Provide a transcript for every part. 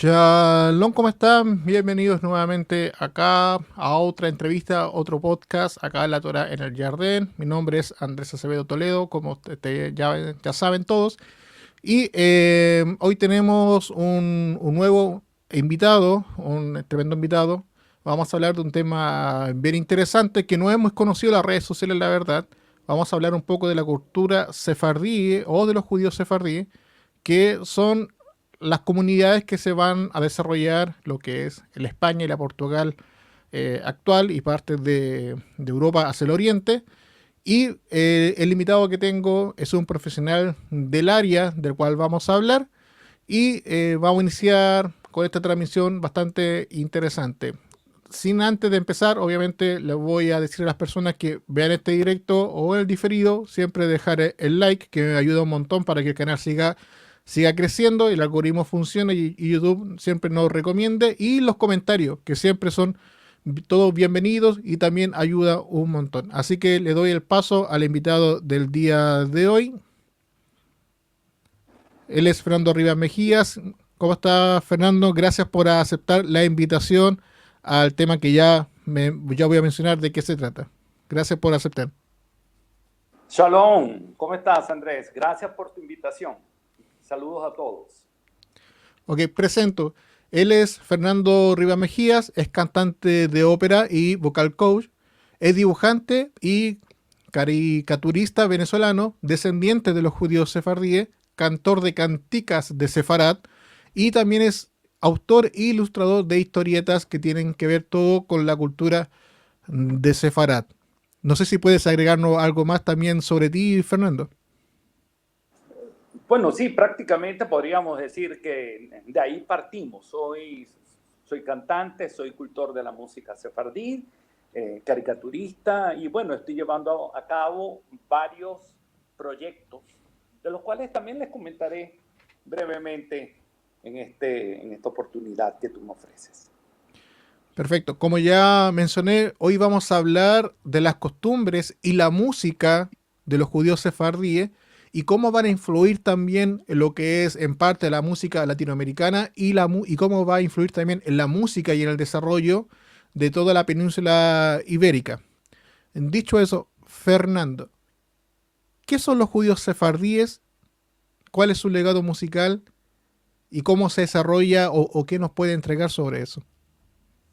Shalom, ¿cómo están? Bienvenidos nuevamente acá a otra entrevista, otro podcast, acá en la Torah en el Jardín. Mi nombre es Andrés Acevedo Toledo, como ya saben todos. Y hoy tenemos un nuevo invitado, un tremendo invitado. Vamos a hablar de un tema bien interesante que no hemos conocido en las redes sociales, la verdad. Vamos a hablar un poco de la cultura sefardí o de los judíos sefardíes, que son las comunidades que se van a desarrollar lo que es la España y la Portugal actual y partes de Europa hacia el oriente. Y el invitado que tengo es un profesional del área del cual vamos a hablar y vamos a iniciar con esta transmisión bastante interesante. Sin antes de empezar, obviamente les voy a decir a las personas que vean este directo o el diferido, siempre dejar el like, que me ayuda un montón para que el canal siga creciendo, el algoritmo funcione y YouTube siempre nos recomiende. Y los comentarios, que siempre son todos bienvenidos y también ayuda un montón. Así que le doy el paso al invitado del día de hoy. Él es Fernando Rivas Mejías. ¿Cómo está, Fernando? Gracias por aceptar la invitación al tema que ya voy a mencionar de qué se trata. Gracias por aceptar. Shalom, ¿cómo estás, Andrés? Gracias por tu invitación. Saludos a todos. Ok, presento. Él es Fernando Rivas Mejías, es cantante de ópera y vocal coach, es dibujante y caricaturista venezolano, descendiente de los judíos sefardíes, cantor de canticas de Sefarat y también es autor e ilustrador de historietas que tienen que ver todo con la cultura de Sefarat. No sé si puedes agregarnos algo más también sobre ti, Fernando. Bueno, sí, prácticamente podríamos decir que de ahí partimos. Soy cantante, soy cultor de la música sefardí, caricaturista y bueno, estoy llevando a cabo varios proyectos, de los cuales también les comentaré brevemente en esta oportunidad que tú me ofreces. Perfecto. Como ya mencioné, hoy vamos a hablar de las costumbres y la música de los judíos sefardíes y cómo van a influir también en lo que es en parte la música latinoamericana y cómo va a influir también en la música y en el desarrollo de toda la península ibérica. Dicho eso, Fernando, ¿qué son los judíos sefardíes? ¿Cuál es su legado musical? ¿Y cómo se desarrolla o qué nos puede entregar sobre eso?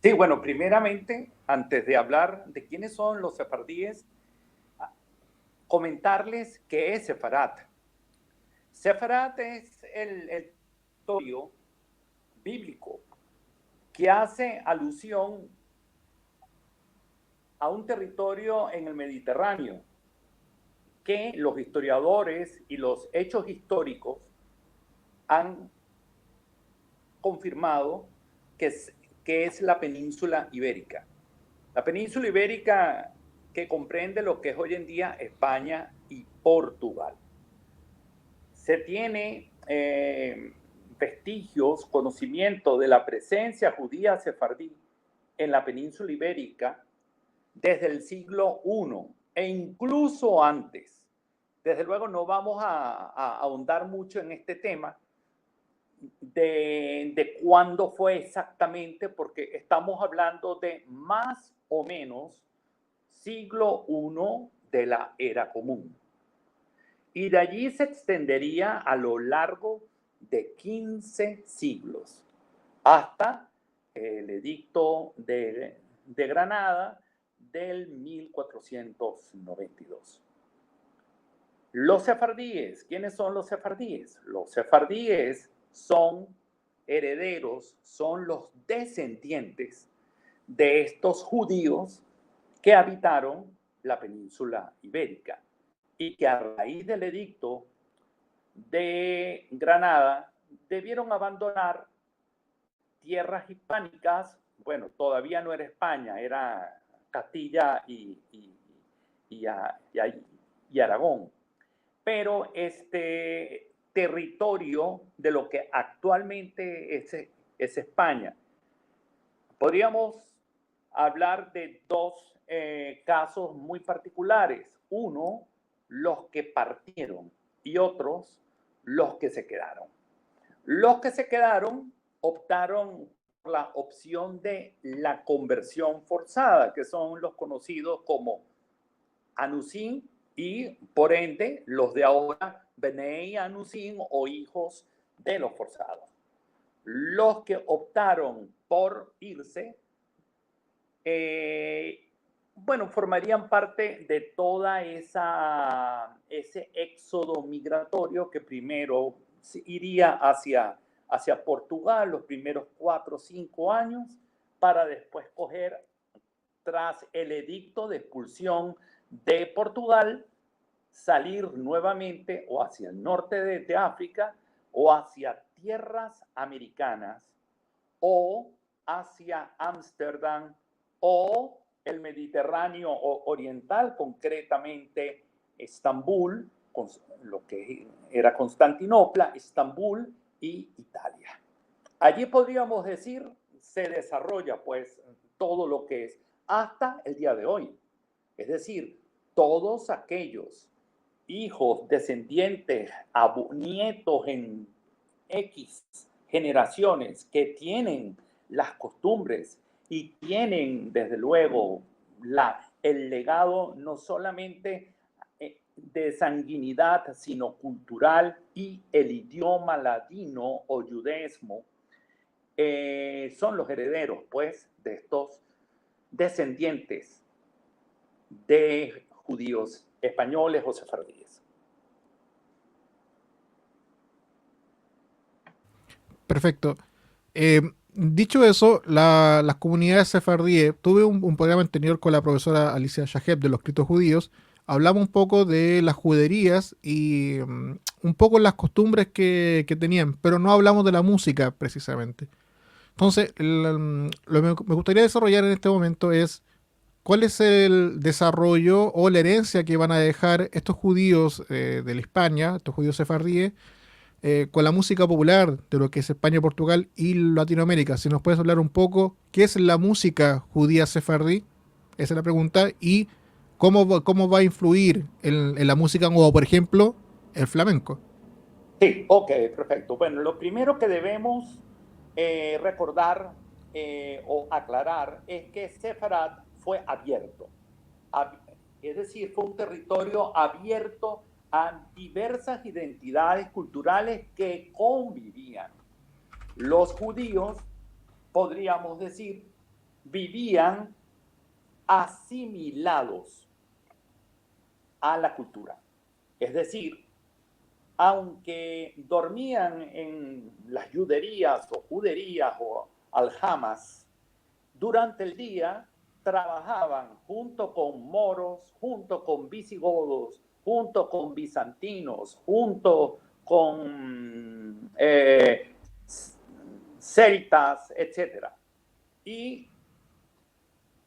Sí, bueno, primeramente, antes de hablar de quiénes son los sefardíes, comentarles qué es Sefarat. Sefarat es el territorio bíblico que hace alusión a un territorio en el Mediterráneo que los historiadores y los hechos históricos han confirmado que es la península ibérica. La península ibérica que comprende lo que es hoy en día España y Portugal. Se tiene vestigios, conocimiento de la presencia judía sefardí en la península ibérica desde el siglo I e incluso antes. Desde luego no vamos a ahondar mucho en este tema de cuándo fue exactamente, porque estamos hablando de más o menos siglo I de la era común. Y de allí se extendería a lo largo de 15 siglos hasta el edicto de Granada del 1492. Los sefardíes, ¿quiénes son los sefardíes? Los sefardíes son herederos, son los descendientes de estos judíos que habitaron la península ibérica y que a raíz del edicto de Granada debieron abandonar tierras hispánicas. Bueno, todavía no era España, era Castilla y Aragón, pero este territorio de lo que actualmente es España. Podríamos hablar de dos casos muy particulares. Uno, los que partieron y otros, los que se quedaron. Los que se quedaron optaron por la opción de la conversión forzada, que son los conocidos como Anusim y, por ende, los de ahora, Bnei Anusim o hijos de los forzados. Los que optaron por irse, bueno, formarían parte de toda ese éxodo migratorio que primero iría hacia Portugal los primeros 4 o 5 años para después coger, tras el edicto de expulsión de Portugal, salir nuevamente o hacia el norte de África o hacia tierras americanas o hacia Ámsterdam o el Mediterráneo oriental, concretamente Estambul, lo que era Constantinopla, Estambul y Italia. Allí podríamos decir se desarrolla pues todo lo que es hasta el día de hoy. Es decir, todos aquellos hijos, descendientes, nietos en X generaciones que tienen las costumbres y tienen, desde luego, el legado no solamente de sanguinidad, sino cultural y el idioma ladino o judaísmo, son los herederos, pues, de estos descendientes de judíos españoles o sefardíes. Perfecto. Dicho eso, las comunidades sefardíes, tuve un programa anterior con la profesora Alicia Shaheb de los escritos judíos, hablamos un poco de las juderías y un poco las costumbres que tenían, pero no hablamos de la música precisamente. Entonces, lo que me gustaría desarrollar en este momento es cuál es el desarrollo o la herencia que van a dejar estos judíos de la España, estos judíos sefardíes, con la música popular de lo que es España, Portugal y Latinoamérica. Si nos puedes hablar un poco, ¿qué es la música judía sefardí? Esa es la pregunta. Y cómo va a influir en la música como, por ejemplo, el flamenco. Sí, ok, perfecto. Bueno, lo primero que debemos recordar o aclarar es que Sefarad fue abierto. Es decir, fue un territorio abierto a diversas identidades culturales que convivían. Los judíos, podríamos decir, vivían asimilados a la cultura. Es decir, aunque dormían en las juderías o aljamas, durante el día trabajaban junto con moros, junto con visigodos, junto con bizantinos, junto con celtas, etc. Y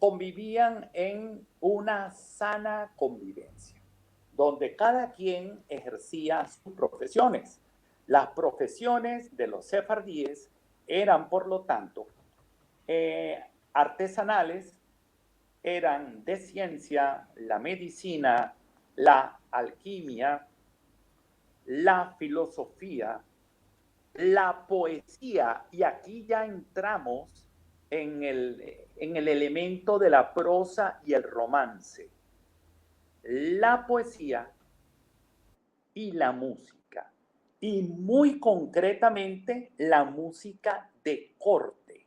convivían en una sana convivencia, donde cada quien ejercía sus profesiones. Las profesiones de los sefardíes eran, por lo tanto, artesanales, eran de ciencia, la medicina, la alquimia, la filosofía, la poesía, y aquí ya entramos en el elemento de la prosa y el romance, la poesía y la música, y muy concretamente la música de corte.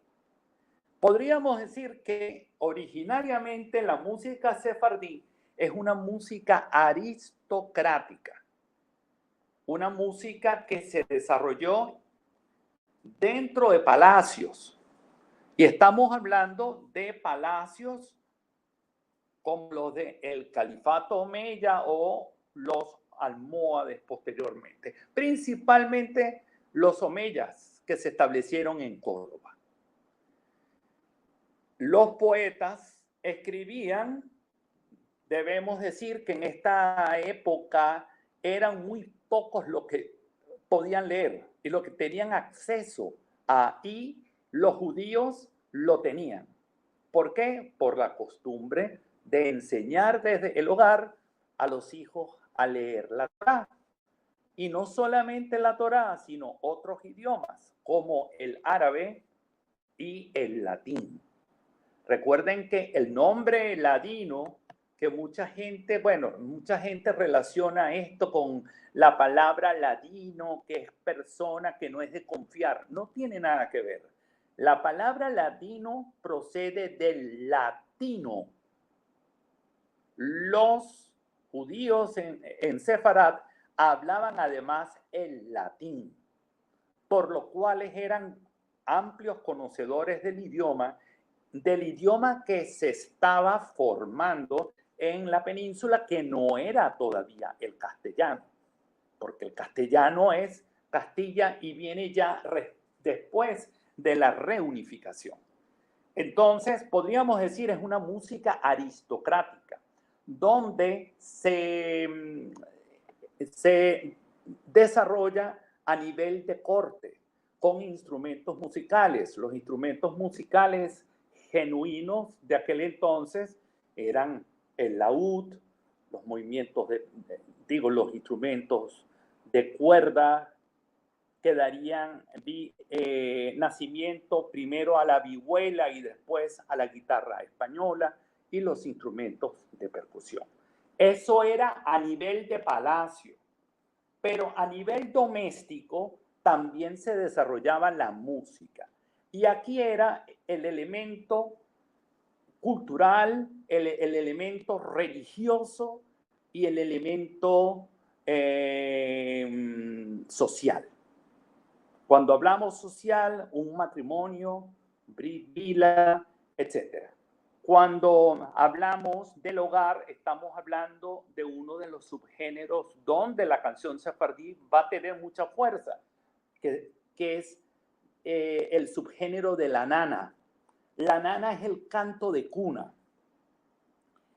Podríamos decir que originariamente la música sefardí es una música aristocrática, una música que se desarrolló dentro de palacios. Y estamos hablando de palacios como los del Califato Omeya o los almohades posteriormente. Principalmente los omeyas que se establecieron en Córdoba. Los poetas escribían, debemos decir que en esta época eran muy pocos los que podían leer y los que tenían acceso a, y los judíos lo tenían. ¿Por qué? Por la costumbre de enseñar desde el hogar a los hijos a leer la Torá. Y no solamente la Torá, sino otros idiomas, como el árabe y el latín. Recuerden que el nombre ladino, que mucha gente relaciona esto con la palabra ladino, que es persona, que no es de confiar. No tiene nada que ver. La palabra ladino procede del latino. Los judíos en Sefarad hablaban además el latín, por lo cuales eran amplios conocedores del idioma que se estaba formando en la península, que no era todavía el castellano, porque el castellano es Castilla y viene ya después de la reunificación. Entonces, podríamos decir, es una música aristocrática, donde se desarrolla a nivel de corte, con instrumentos musicales. Los instrumentos musicales genuinos de aquel entonces eran el laúd, los movimientos los instrumentos de cuerda que darían nacimiento primero a la vihuela y después a la guitarra española, y los instrumentos de percusión. Eso era a nivel de palacio, pero a nivel doméstico también se desarrollaba la música. Y aquí era el elemento cultural, el elemento religioso y el elemento social. Cuando hablamos social, un matrimonio, brit mila, etc. Cuando hablamos del hogar, estamos hablando de uno de los subgéneros donde la canción sefardí va a tener mucha fuerza, que es el subgénero de la nana. La nana es el canto de cuna.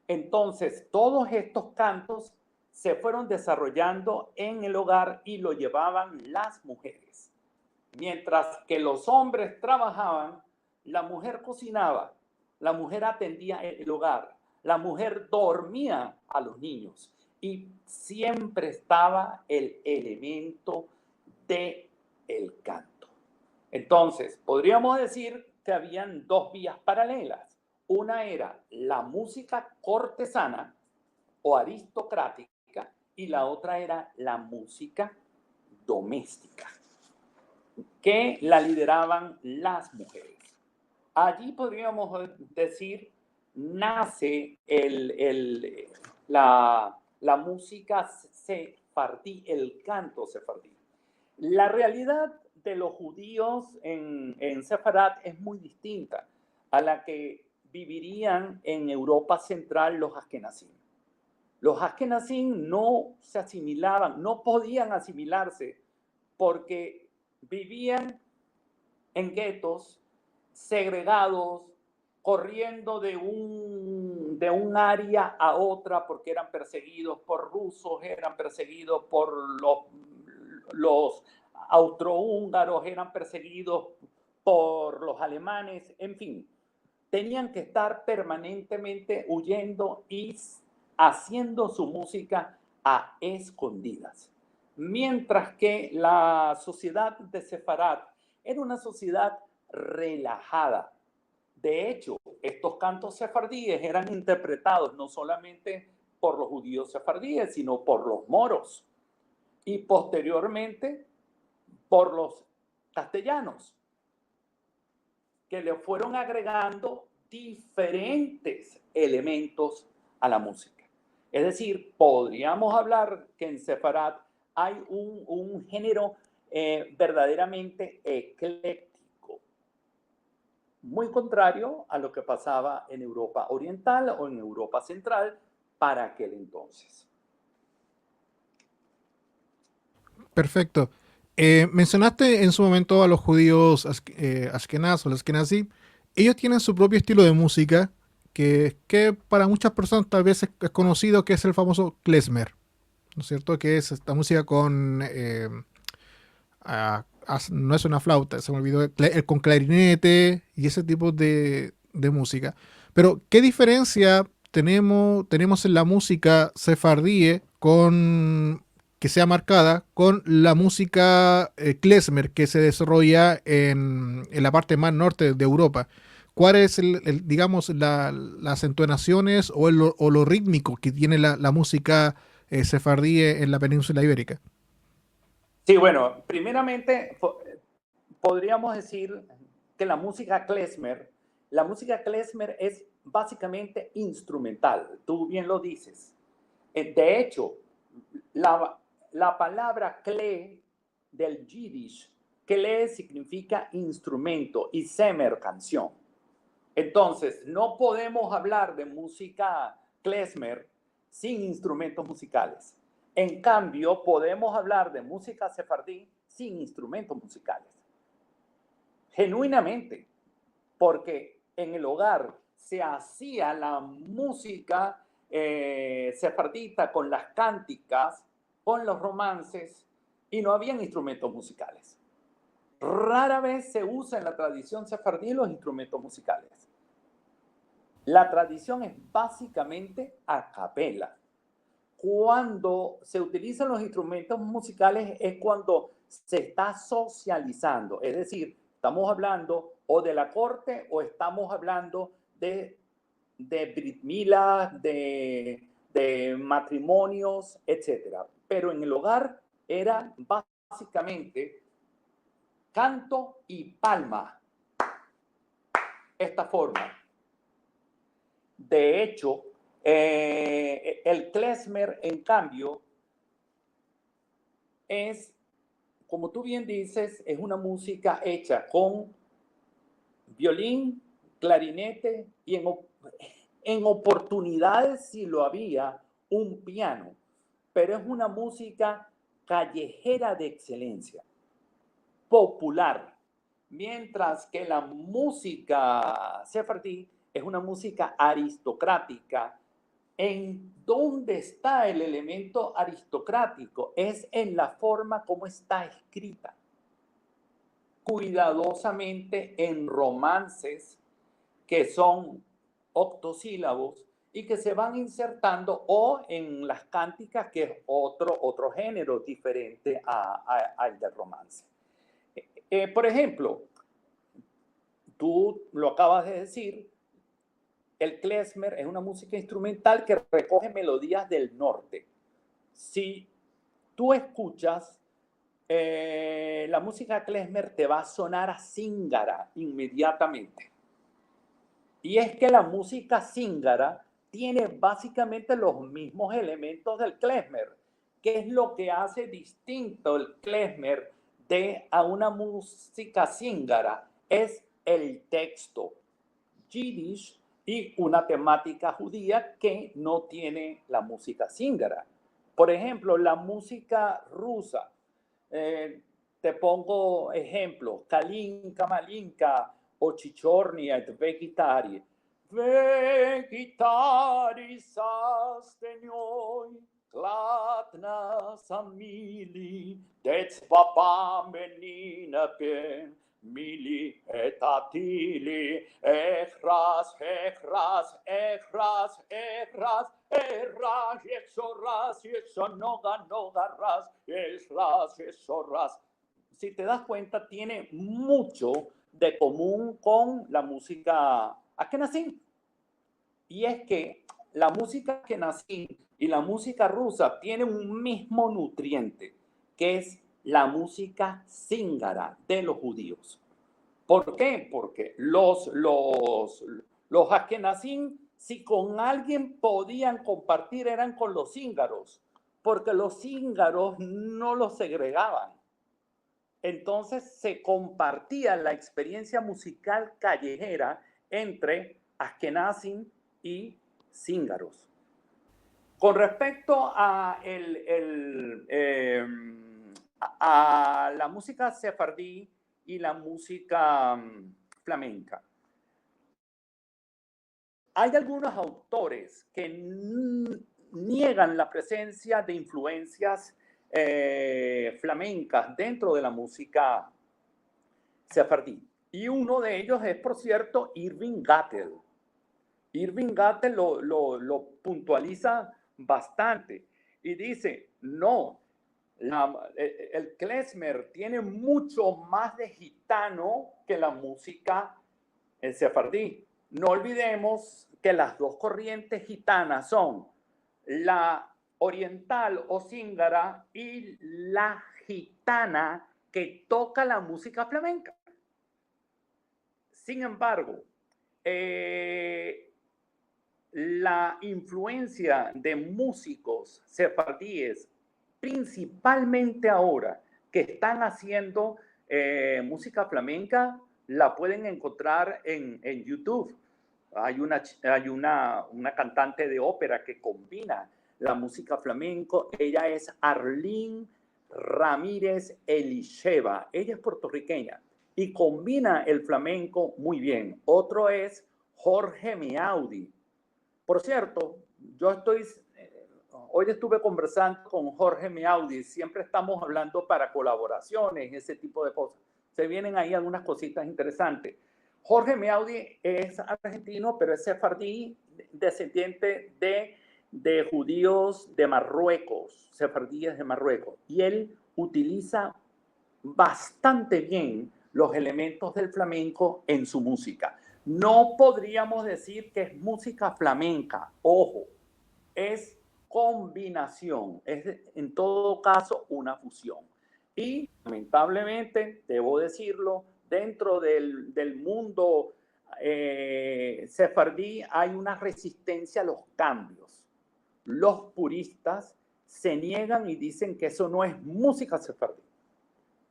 Entonces, todos estos cantos se fueron desarrollando en el hogar y lo llevaban las mujeres. Mientras que los hombres trabajaban, la mujer cocinaba, la mujer atendía el hogar, la mujer dormía a los niños y siempre estaba el elemento del canto. Entonces, podríamos decir que habían dos vías paralelas. Una era la música cortesana o aristocrática y la otra era la música doméstica, que la lideraban las mujeres. Allí podríamos decir, nace la música sefardí, el canto sefardí. La realidad de los judíos en Sefarad es muy distinta a la que vivirían en Europa Central los askenazim. Los askenazim no se asimilaban, no podían asimilarse porque vivían en guetos, segregados, corriendo de un área a otra porque eran perseguidos por rusos, eran perseguidos por los austrohúngaros, eran perseguidos por los alemanes, en fin. Tenían que estar permanentemente huyendo y haciendo su música a escondidas. Mientras que la sociedad de Sefarad era una sociedad relajada. De hecho, estos cantos sefardíes eran interpretados no solamente por los judíos sefardíes, sino por los moros y posteriormente por los castellanos, que le fueron agregando diferentes elementos a la música. Es decir, podríamos hablar que en Sefarad hay un género verdaderamente ecléctico, muy contrario a lo que pasaba en Europa Oriental o en Europa Central para aquel entonces. Perfecto. Mencionaste en su momento a los judíos Ashkenaz o los Ashkenazí. Ellos tienen su propio estilo de música que para muchas personas tal vez es conocido, que es el famoso klezmer, ¿no es cierto? Que es esta música con... no es una flauta, se me olvidó, con clarinete y ese tipo de música. Pero, ¿qué diferencia tenemos en la música sefardíe con que sea marcada con la música klezmer que se desarrolla en la parte más norte de Europa. ¿Cuál es, digamos, las entonaciones o lo rítmico que tiene la música sefardí en la península ibérica? Sí, bueno, primeramente podríamos decir que la música klezmer es básicamente instrumental, tú bien lo dices. De hecho, la, la palabra kle del yiddish, kle significa instrumento y semer canción. Entonces, no podemos hablar de música klezmer sin instrumentos musicales. En cambio, podemos hablar de música sefardí sin instrumentos musicales. Genuinamente, porque en el hogar se hacía la música sefardita con las cánticas, con los romances, y no habían instrumentos musicales. Rara vez se usa en la tradición sefardí los instrumentos musicales. La tradición es básicamente a capela. Cuando se utilizan los instrumentos musicales es cuando se está socializando, es decir, estamos hablando o de la corte o estamos hablando de brit mila, de matrimonios, etc. Pero en el hogar era básicamente canto y palma, esta forma. De hecho, el klezmer, en cambio, es, como tú bien dices, es una música hecha con violín, clarinete y en oportunidades, si lo había, un piano. Pero es una música callejera de excelencia, popular. Mientras que la música sefardí es una música aristocrática. ¿En dónde está el elemento aristocrático? Es en la forma como está escrita. Cuidadosamente en romances que son octosílabos y que se van insertando, o en las cánticas, que es otro género diferente al del romance. Por ejemplo, tú lo acabas de decir, el klezmer es una música instrumental que recoge melodías del norte. Si tú escuchas la música klezmer, te va a sonar a zíngara inmediatamente. Y es que la música zíngara tiene básicamente los mismos elementos del klezmer. ¿Qué es lo que hace distinto el klezmer a una música zíngara? Es el texto yiddish y una temática judía que no tiene la música zíngara. Por ejemplo, la música rusa. Te pongo ejemplos: Kalinka, Malinka o Chichornia, Vegitari. Vegitari sastenioi, klatna samili, dec papa menina pen, mili et atili, echras, echras, echras, echras, erras, exorras, exonoga, nogarras, esras, exorras. Si te das cuenta, tiene mucho de común con la música Ashkenazí. Y es que la música Ashkenazí y la música rusa tienen un mismo nutriente, que es la música zíngara de los judíos. ¿Por qué? Porque los Ashkenazí, si con alguien podían compartir, eran con los zíngaros, porque los zíngaros no los segregaban. Entonces se compartía la experiencia musical callejera entre Ashkenazim y zíngaros. Con respecto a la música sefardí y la música flamenca, hay algunos autores que niegan la presencia de influencias flamencas dentro de la música sefardí. Y uno de ellos es, por cierto, Irving Gattel. Irving Gattel lo puntualiza bastante y dice: no, El klezmer tiene mucho más de gitano que la música sefardí. No olvidemos que las dos corrientes gitanas son la oriental o zíngara y la gitana que toca la música flamenca. Sin embargo, la influencia de músicos sefardíes, principalmente ahora, que están haciendo música flamenca, la pueden encontrar en YouTube. Hay una cantante de ópera que combina la música flamenco. Ella es Arlene Ramírez Elisheva. Ella es puertorriqueña y combina el flamenco muy bien. Otro es Jorge Miaudi. Por cierto, hoy estuve conversando con Jorge Miaudi. Siempre estamos hablando para colaboraciones, ese tipo de cosas. Se vienen ahí algunas cositas interesantes. Jorge Miaudi es argentino, pero es sefardí, descendiente de judíos de Marruecos, sefardíes de Marruecos. Y él utiliza bastante bien los elementos del flamenco en su música. No podríamos decir que es música flamenca, ojo, es combinación, es en todo caso una fusión. Y lamentablemente, debo decirlo, dentro del mundo sefardí hay una resistencia a los cambios. Los puristas se niegan y dicen que eso no es música sefardí.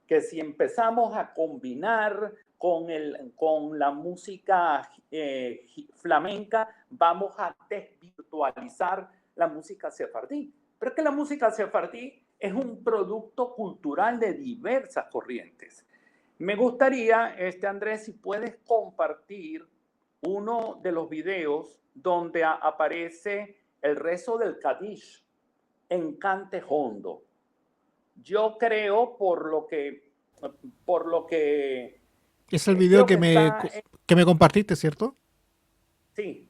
Que si empezamos a combinar con la música flamenca, vamos a desvirtualizar la música sefardí. Pero es que la música sefardí es un producto cultural de diversas corrientes. Me gustaría, Andrés, si puedes compartir uno de los videos donde aparece el rezo del Kadish en cante hondo. Yo creo, por lo que es el video que me compartiste, ¿cierto? Sí,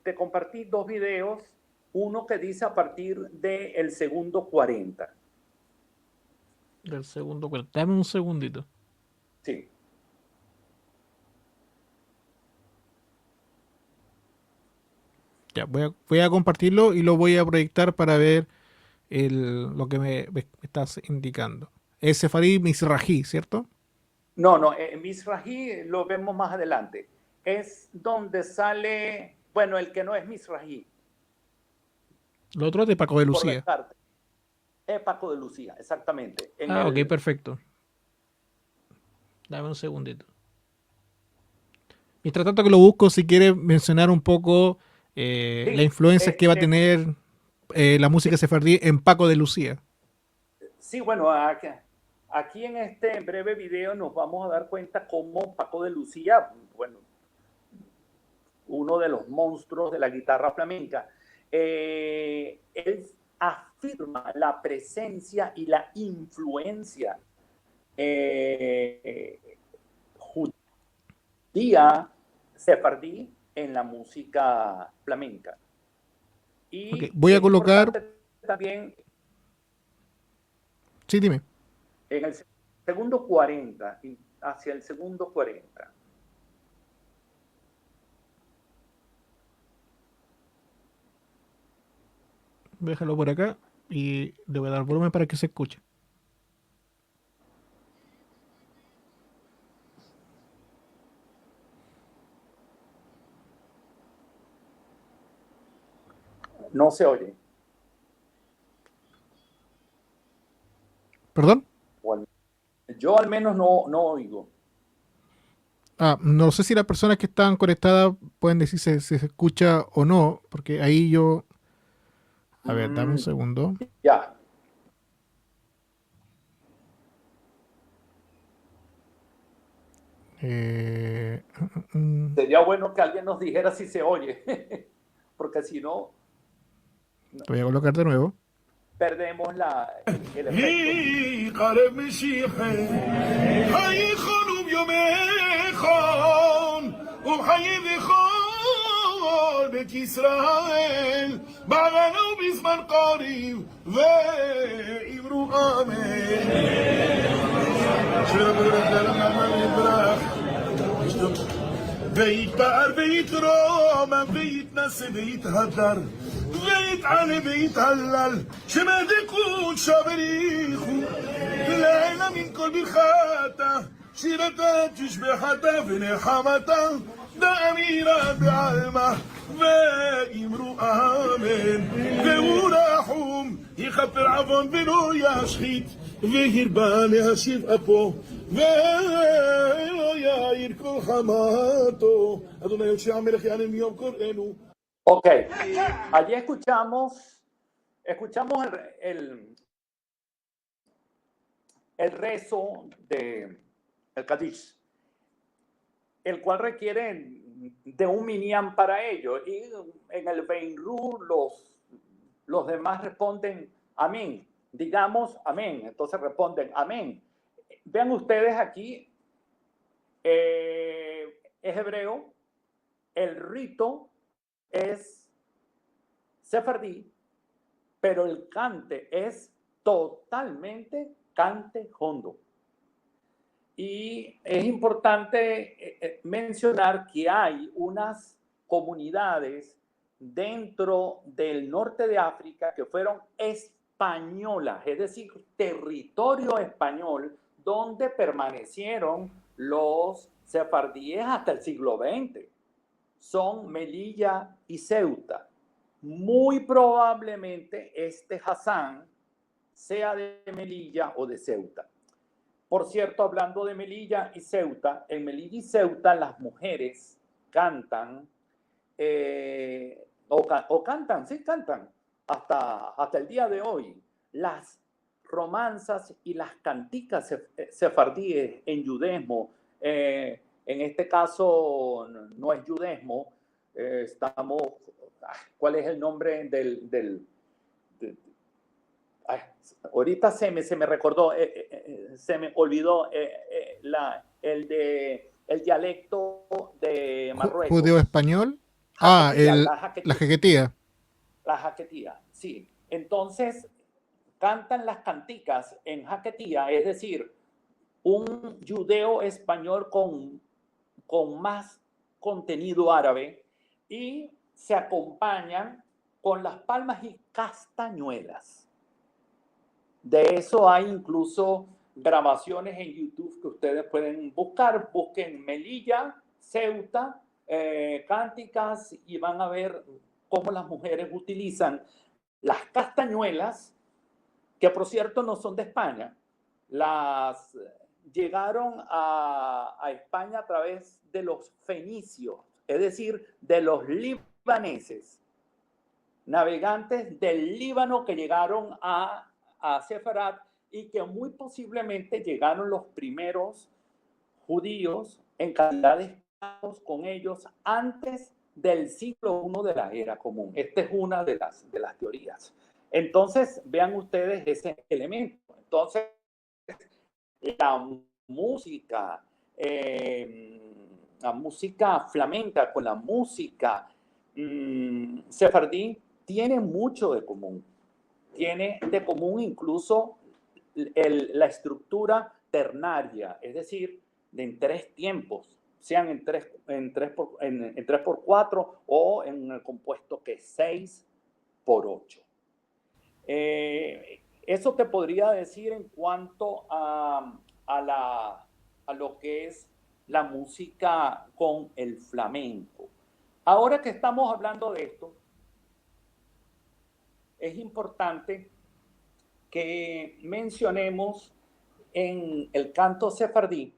te compartí dos videos, uno que dice a partir del segundo 40. Del segundo 40. Dame un segundito. Sí. Ya, voy a compartirlo y lo voy a proyectar para ver lo que me estás indicando. Es Sefarí Mizrahi, ¿cierto? No, Mizrahi lo vemos más adelante. Es donde sale, bueno, el que no es Mizrahi. Lo otro es de Paco de Lucía. Es Paco de Lucía, exactamente. Ok, perfecto. Dame un segundito. Mientras tanto que lo busco, si quieres mencionar un poco la influencia que va a tener la música sefardí en Paco de Lucía. Sí, bueno, aquí en este breve video nos vamos a dar cuenta cómo Paco de Lucía, bueno, uno de los monstruos de la guitarra flamenca, él afirma la presencia y la influencia judía sefardí en la música flamenca. Y okay, voy a colocar también. Sí, dime. En el segundo 40, hacia el segundo 40. Déjalo por acá y le voy a dar volumen para que se escuche. No se oye. ¿Perdón? Yo al menos no oigo. No sé si las personas que están conectadas pueden decir si se escucha o no, porque ahí yo... A ver, dame un segundo. Ya. Sería bueno que alguien nos dijera si se oye, porque si no... Voy a colocar de nuevo. Perdemos el efecto. כל בית ישראל, בגנו בזמן קריב, ואמרו אמן. ויתפאר ויתרום ויתנשא ויתהדר ויתעלה ויתהלל שמדקון שבריחו לעילה מן כל ברכתה שירתה תשבחתה ונחמתה דאמירה בעלמה ואמרו אמן והוא רחום יכפר עוון ולא ישחית והרבה להשיב אפו ולא יאיר כל חמתו. אדוני יושיע המלך יענן מיום קוראנו. Ok, allí escuchamos el rezo del Kadish, el cual requiere de un minyan para ello. Y en el Beinru los demás responden amén. Digamos amén, entonces responden amén. Vean ustedes aquí, es hebreo, el rito es sefardí, pero el cante es totalmente cante hondo. Y es importante mencionar que hay unas comunidades dentro del norte de África que fueron españolas, es decir, territorio español, donde permanecieron los sefardíes hasta el siglo XX. Son Melilla y Ceuta. Muy probablemente este Hassan sea de Melilla o de Ceuta. Por cierto, hablando de Melilla y Ceuta, en Melilla y Ceuta las mujeres cantan, cantan hasta el día de hoy, las romanzas y las canticas sefardíes en yudesmo. En este caso no es yudesmo, ¿cuál es el nombre ahorita se me recordó, se me olvidó el dialecto de Marruecos. ¿Judeo-español? La jaquetía. La jaquetía, sí. Entonces, cantan las canticas en jaquetía, es decir, un judeo español con más contenido árabe, y se acompañan con las palmas y castañuelas. De eso hay incluso grabaciones en YouTube que ustedes pueden buscar. Busquen Melilla, Ceuta, cánticas, y van a ver cómo las mujeres utilizan las castañuelas, que por cierto no son de España. Las llegaron a España a través de los fenicios, es decir, de los libaneses, navegantes del Líbano que llegaron a Sefarat, y que muy posiblemente llegaron los primeros judíos en calidad de esclavos con ellos antes del siglo I de la era común. Esta es una de las teorías. Entonces, vean ustedes ese elemento. Entonces, la música flamenca con la música sefardí tiene mucho de común. Tiene de común incluso la estructura ternaria, es decir, en 3 tiempos, sean en 3x4 o en el compuesto que es 6x8. Eso te podría decir en cuanto a lo que es la música con el flamenco. Ahora que estamos hablando de esto, es importante que mencionemos en el canto sefardí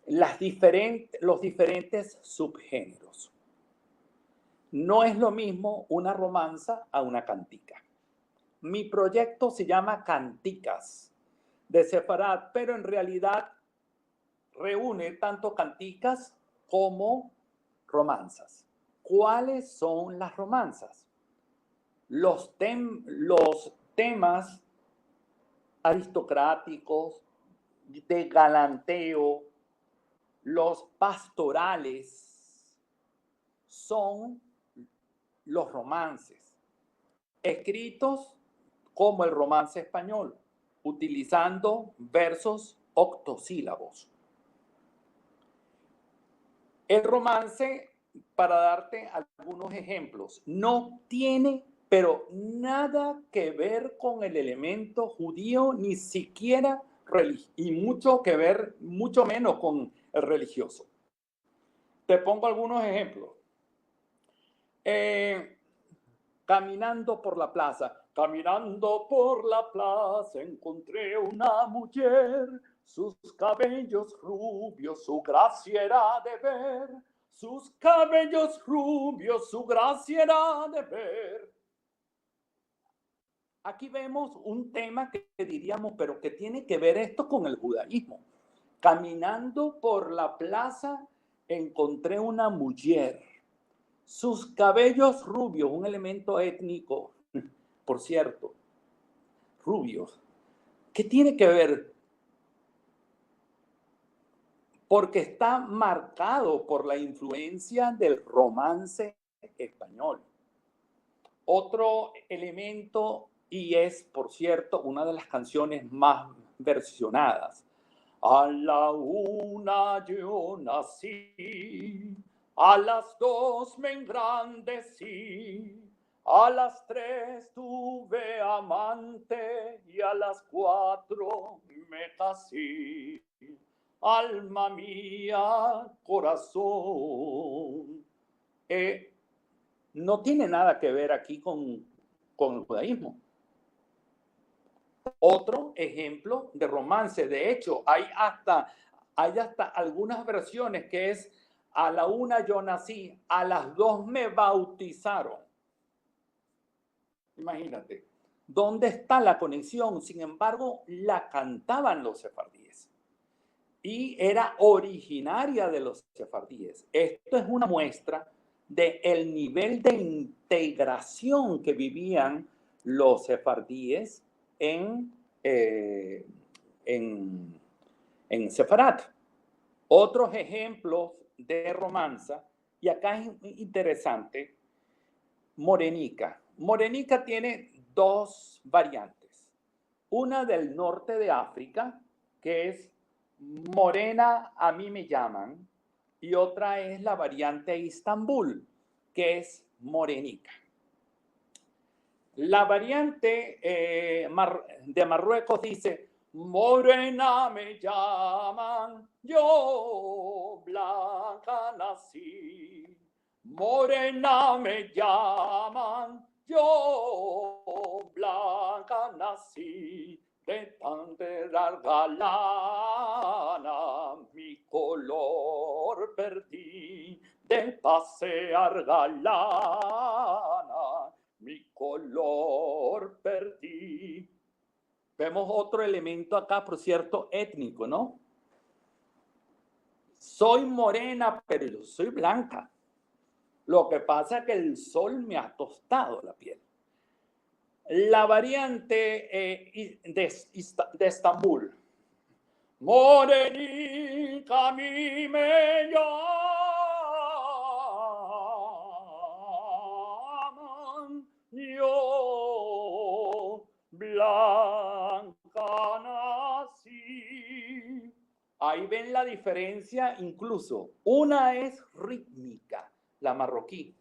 los diferentes subgéneros. No es lo mismo una romanza a una cantica. Mi proyecto se llama Canticas de Sefarat, pero en realidad reúne tanto canticas como romanzas. ¿Cuáles son las romanzas? Los temas aristocráticos, de galanteo, los pastorales, son los romances, escritos como el romance español, utilizando versos octosílabos. El romance, para darte algunos ejemplos, no tiene, pero nada que ver con el elemento judío, ni siquiera y mucho que ver, mucho menos con el religioso. Te pongo algunos ejemplos. Caminando por la plaza, encontré una mujer, sus cabellos rubios, su gracia era de ver, sus cabellos rubios, su gracia era de ver. Aquí vemos un tema que diríamos, pero que tiene que ver esto con el judaísmo. Caminando por la plaza, encontré una mujer. Sus cabellos rubios, un elemento étnico, por cierto, rubios. ¿Qué tiene que ver? Porque está marcado por la influencia del romance español. Otro elemento, y es, por cierto, una de las canciones más versionadas. A la 1 yo nací, a las 2 me engrandecí, a las 3 tuve amante y a las 4 me casé. Alma mía, corazón. No tiene nada que ver aquí con el judaísmo. Otro ejemplo de romance, de hecho, hay hasta algunas versiones que es a la 1 yo nací, a las 2 me bautizaron. Imagínate, ¿dónde está la conexión? Sin embargo, la cantaban los sefardíes y era originaria de los sefardíes. Esto es una muestra del nivel de integración que vivían los sefardíes en Sefarat. Otros ejemplos de romanza, y acá es interesante, Morenica. Morenica tiene dos variantes. Una del norte de África, que es Morena a mí me llaman, y otra es la variante Istambul, que es Morenica. La variante de Marruecos dice, morena me llaman, yo blanca nací. Morena me llaman, yo blanca nací. De tan larga lana mi color perdí, de pasear galana mi color perdí. Vemos otro elemento acá, por cierto, étnico, ¿no? Soy morena, pero yo soy blanca. Lo que pasa es que el sol me ha tostado la piel. La variante de Estambul. Morenica a mí me llaman, yo blanca nací. Ahí ven la diferencia incluso. Una es rítmica, la marroquí.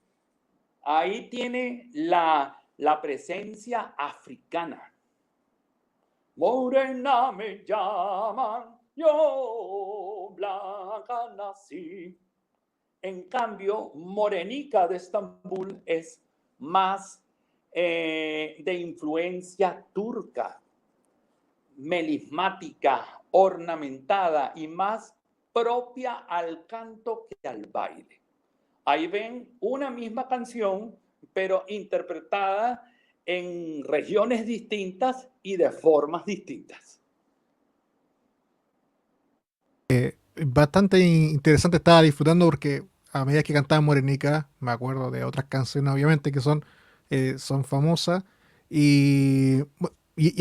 Ahí tiene la presencia africana. Morena me llaman, yo blanca nací. En cambio, Morenica de Estambul es más de influencia turca, melismática, ornamentada y más propia al canto que al baile. Ahí ven una misma canción, pero interpretada en regiones distintas y de formas distintas. Bastante interesante, estaba disfrutando porque a medida que cantaba Morenica, me acuerdo de otras canciones, obviamente, que son famosas. Y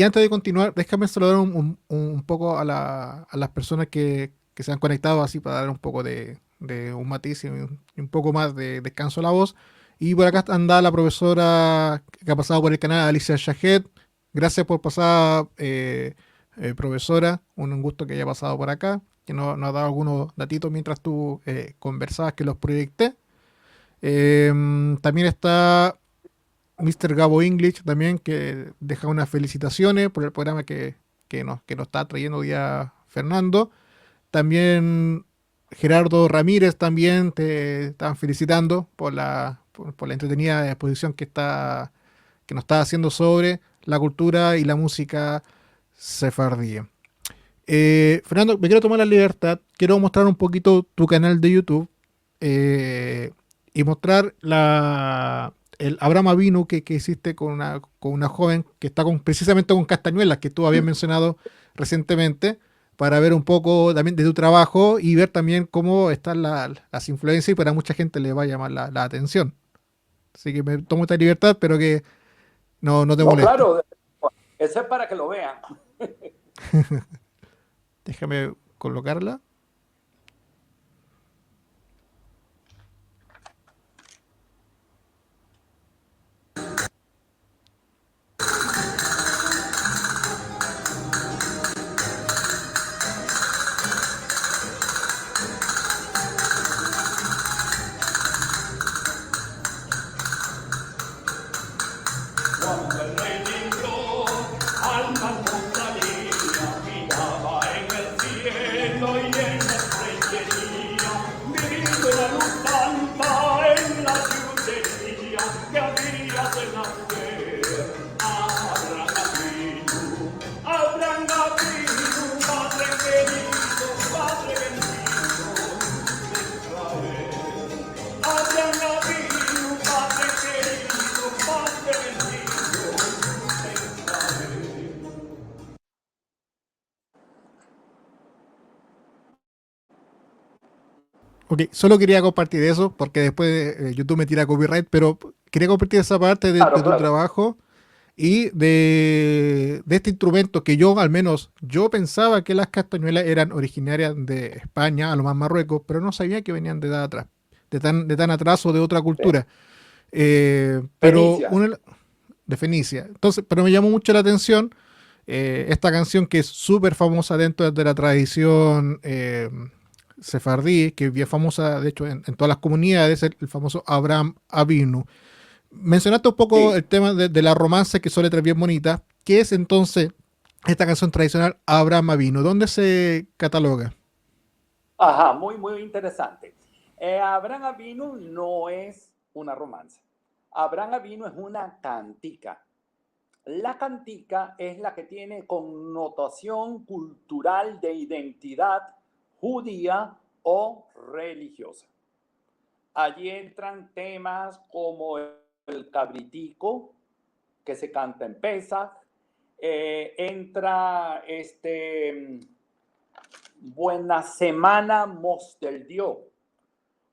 antes de continuar, déjame saludar un poco a las personas que se han conectado así para dar un poco de de un matiz y un poco más de descanso a la voz. Y por acá anda la profesora que ha pasado por el canal, Alicia Shahed. Gracias por pasar, profesora. Un gusto que haya pasado por acá, que nos ha dado algunos datitos mientras tú conversabas, que los proyecté. También está Mr. Gabo English también, que deja unas felicitaciones por el programa que nos está trayendo día Fernando. También Gerardo Ramírez también te estaban felicitando por la entretenida exposición que nos está haciendo sobre la cultura y la música sefardí. Fernando, me quiero tomar la libertad, quiero mostrar un poquito tu canal de YouTube, y mostrar el Abraham Avinu que hiciste con una joven que está precisamente con Castañuelas, que tú habías mencionado recientemente, para ver un poco también de tu trabajo y ver también cómo están las influencias, y para mucha gente le va a llamar la atención. Así que me tomo esta libertad, pero que no te moleste. Claro, eso es para que lo vean. Déjame colocarla. Cuando el rey limpió al María, miraba en el cielo y en la estrellería, viviendo la luz santa en la ciudería que había de nacer. Abraham Avinu, Padre querido, Padre bendito de Israel. Abraham Avinu, Padre querido, Padre bendito de Israel. Ok, solo quería compartir eso, porque después YouTube me tira copyright, pero quería compartir esa parte de tu trabajo y de este instrumento que al menos yo pensaba que las castañuelas eran originarias de España, a lo más Marruecos, pero no sabía que venían de tan atrás, de tan atrás o de otra cultura. Pero Fenicia. de Fenicia. Entonces, pero me llamó mucho la atención esta canción, que es súper famosa dentro de la tradición sefardí, que es bien famosa, de hecho, en todas las comunidades, el famoso Abraham Avinu. Mencionaste un poco el tema de la romance, que suele ser bien bonita. ¿Qué es entonces esta canción tradicional Abraham Avinu? ¿Dónde se cataloga? Ajá, muy, muy interesante. Abraham Avinu no es una romance. Abraham Avinu es una cantica. La cantica es la que tiene connotación cultural de identidad judía o religiosa. Allí entran temas como el cabritico, que se canta en Pesach, entra Buena Semana Mos del Dios.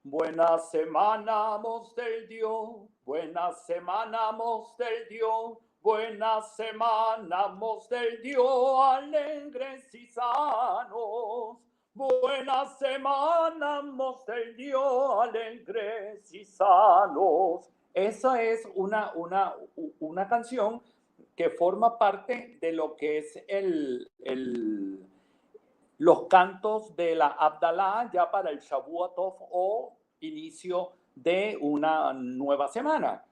Buena semana Mos del Dios, buena semana Mos del Dios, buena semana Mos del Dios, alegres y sanos. Buena semana Mos del Dios, alegres y sanos. Esa es una canción que forma parte de lo que es los cantos de la Abdalá ya para el Shavua Tov o inicio de una nueva semana.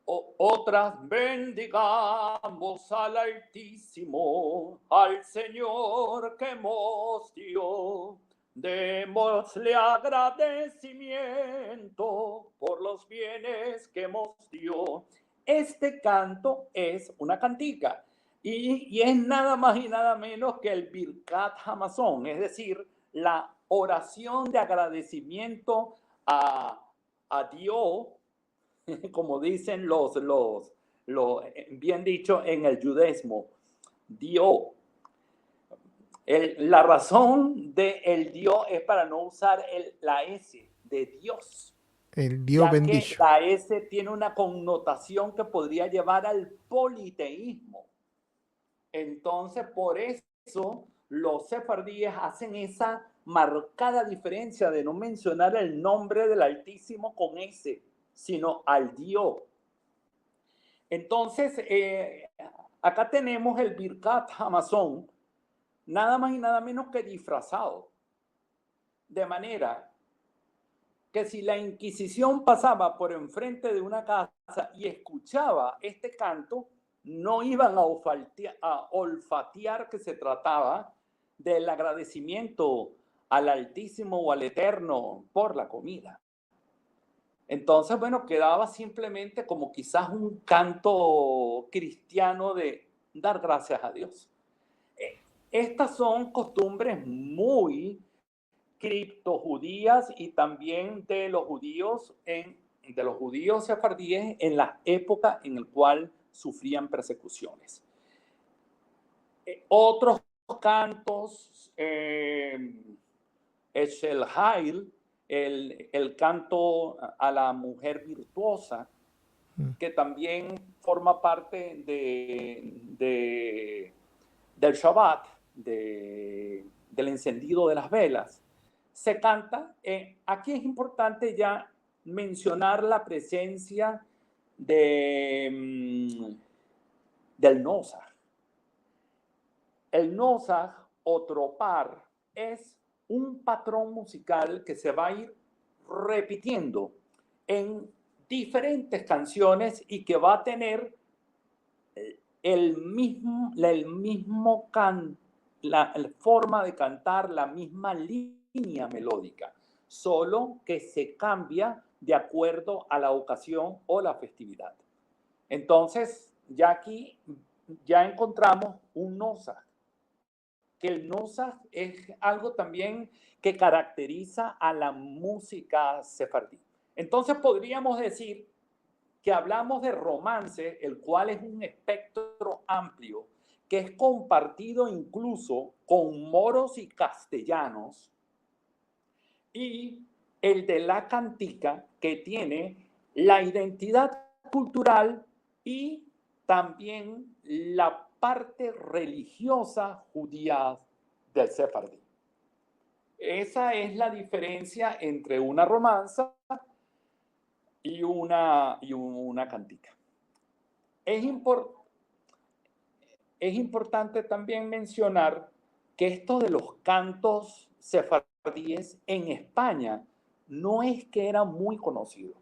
Otras, bendigamos al Altísimo, al Señor que nos dio. Démosle agradecimiento por los bienes que nos dio. Este canto es una cantica. Y es nada más y nada menos que el Birkat Hamazon, es decir, la oración de agradecimiento a Dios, como dicen los bien dicho en el judaísmo, Dios. La razón de el Dios es para no usar la S de Dios. El Dios bendicho. Que la S tiene una connotación que podría llevar al politeísmo. Entonces, por eso los sefardíes hacen esa marcada diferencia de no mencionar el nombre del Altísimo con S, sino al Dios. Entonces, acá tenemos el Birkat Hamazon, nada más y nada menos que disfrazado. De manera que si la Inquisición pasaba por enfrente de una casa y escuchaba este canto, no iban a olfatear que se trataba del agradecimiento al Altísimo o al Eterno por la comida. Entonces, bueno, quedaba simplemente como quizás un canto cristiano de dar gracias a Dios. Estas son costumbres muy criptojudías y también de los judíos sefardíes en la época en la cual sufrían persecuciones. Otros cantos, es el Hail, el canto a la mujer virtuosa, que también forma parte del Shabbat, del encendido de las velas. Se canta, aquí es importante ya mencionar la presencia del Nosaj. El Nosaj o tropar es un patrón musical que se va a ir repitiendo en diferentes canciones y que va a tener la forma de cantar, la misma línea melódica, solo que se cambia de acuerdo a la ocasión o la festividad. Entonces, ya aquí ya encontramos un Nosaj, que el Nosaj es algo también que caracteriza a la música sefardí. Entonces podríamos decir que hablamos de romance, el cual es un espectro amplio, que es compartido incluso con moros y castellanos, y el de la cantica, que tiene la identidad cultural y también la parte religiosa judía del sefardí. Esa es la diferencia entre una romanza y una cantica. Es importante también mencionar que esto de los cantos sefardíes en España no es que era muy conocido.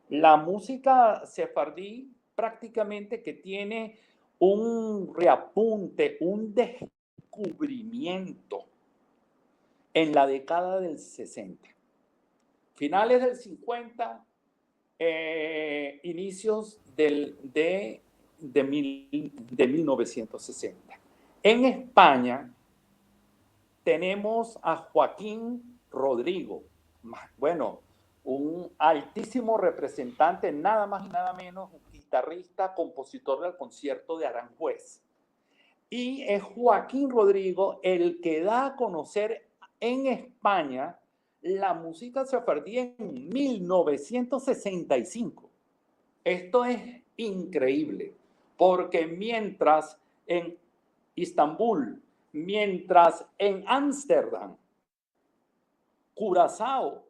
La música sefardí prácticamente que tiene un reapunte, un descubrimiento en la década del 60. Finales del 50, inicios de 1960. En España tenemos a Joaquín Rodrigo, bueno, un altísimo representante, nada más y nada menos, guitarrista, compositor del concierto de Aranjuez. Y es Joaquín Rodrigo el que da a conocer en España la música sefardí en 1965. Esto es increíble, porque mientras en Istambul, mientras en Ámsterdam, Curazao,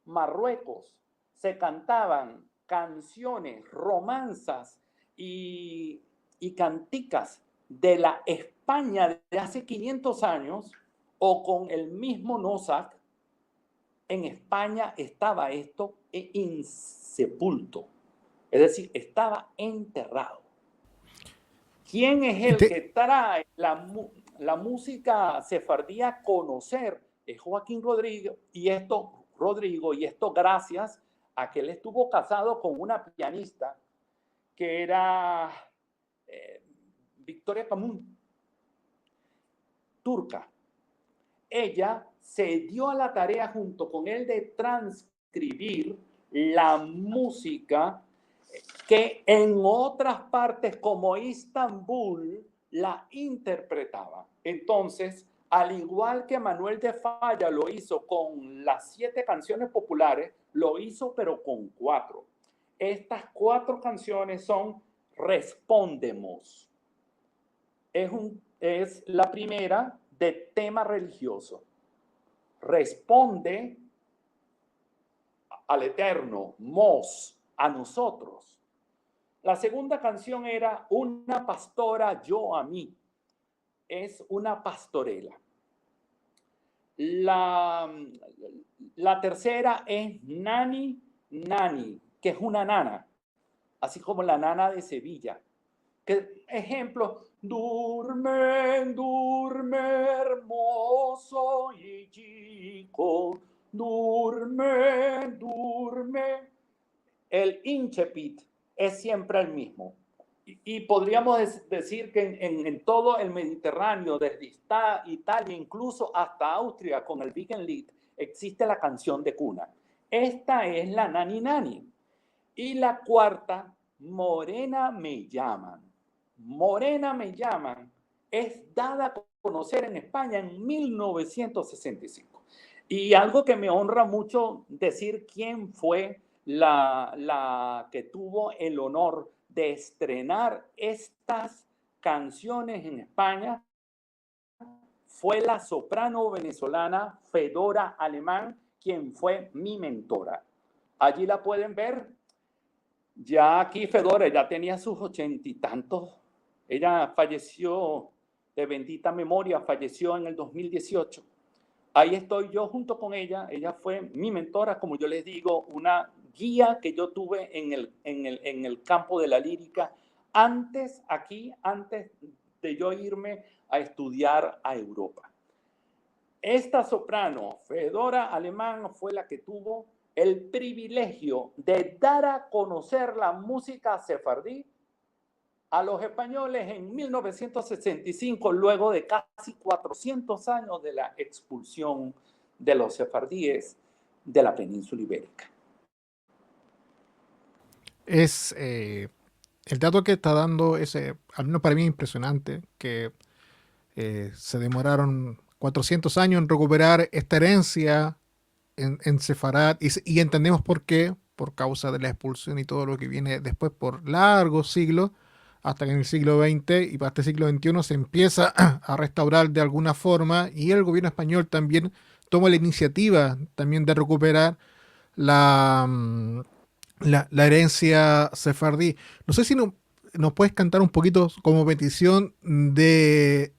Marruecos, se cantaban canciones, romanzas y canticas de la España de hace 500 años, o con el mismo Nosaj, en España estaba esto insepulto, es decir, estaba enterrado. ¿Quién es el que trae la música sefardí a conocer? Es Joaquín Rodrigo, y esto gracias a que él estuvo casado con una pianista que era Victoria Camun, turca. Ella se dio a la tarea junto con él de transcribir la música que en otras partes como Istambul la interpretaba. Entonces, al igual que Manuel de Falla lo hizo con las 7 canciones populares, lo hizo pero con 4. Estas 4 canciones son Respondemos. Es la primera de tema religioso. responde al Eterno, Mos, a nosotros. La segunda canción era Una pastora yo a mí. Es una pastorela. La tercera es Nani Nani, que es una nana, así como la nana de Sevilla. Ejemplo, durme, durme hermoso y chico, durme, durme. El incipit es siempre el mismo. Y podríamos decir que en todo el Mediterráneo, desde Italia, incluso hasta Austria, con el Wiegenlied, existe la canción de cuna. Esta es la Nani Nani. Y la cuarta, Morena me llaman. Morena me llaman es dada a conocer en España en 1965. Y algo que me honra mucho decir quién fue la que tuvo el honor de estrenar estas canciones en España fue la soprano venezolana Fedora Alemán, quien fue mi mentora. Allí la pueden ver. Ya aquí Fedora ya tenía sus 80 y tantos. Ella falleció de bendita memoria, falleció en el 2018. Ahí estoy yo junto con ella. Ella fue mi mentora, como yo les digo, una guía que yo tuve en el campo de la lírica antes de yo irme a estudiar a Europa. Esta soprano, Fedora Alemán, fue la que tuvo el privilegio de dar a conocer la música sefardí a los españoles en 1965, luego de casi 400 años de la expulsión de los sefardíes de la península ibérica. Es el dato que está dando ese, al menos para mí, impresionante, que se demoraron 400 años en recuperar esta herencia en Sefarad, y entendemos por qué, por causa de la expulsión y todo lo que viene después por largos siglos, hasta que en el siglo XX y para este siglo XXI se empieza a restaurar de alguna forma, y el gobierno español también toma la iniciativa también de recuperar la herencia sefardí. No sé si nos puedes cantar un poquito como petición de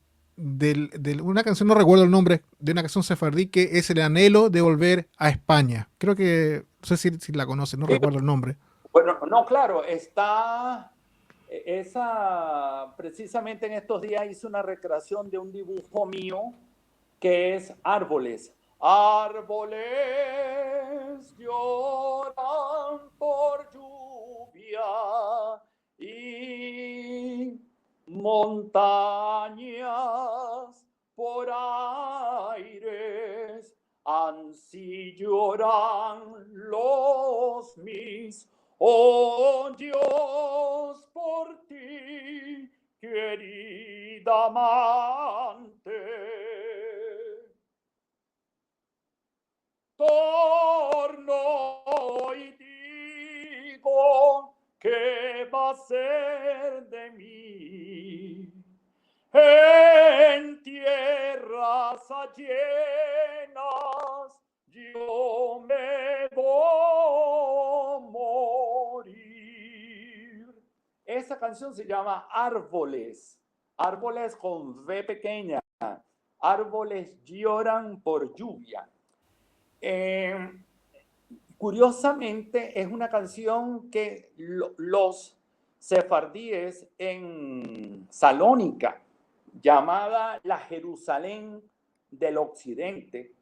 una canción, no recuerdo el nombre, de una canción sefardí que es El anhelo de volver a España. Creo que, no sé si la conoces, no recuerdo el nombre. Bueno, no, claro, esa, precisamente en estos días hice una recreación de un dibujo mío que es Árboles. Árboles lloran por lluvia y montañas por aires, ansí lloran los mis odios por ti, querida amante. Torno y digo, ¿qué va a ser de mí? En tierras ajenas yo me voy a morir. Esa canción se llama Árboles. Árboles con V pequeña. Árboles lloran por lluvia. Curiosamente, es una canción que los sefardíes en Salónica, llamada la Jerusalén del Occidente,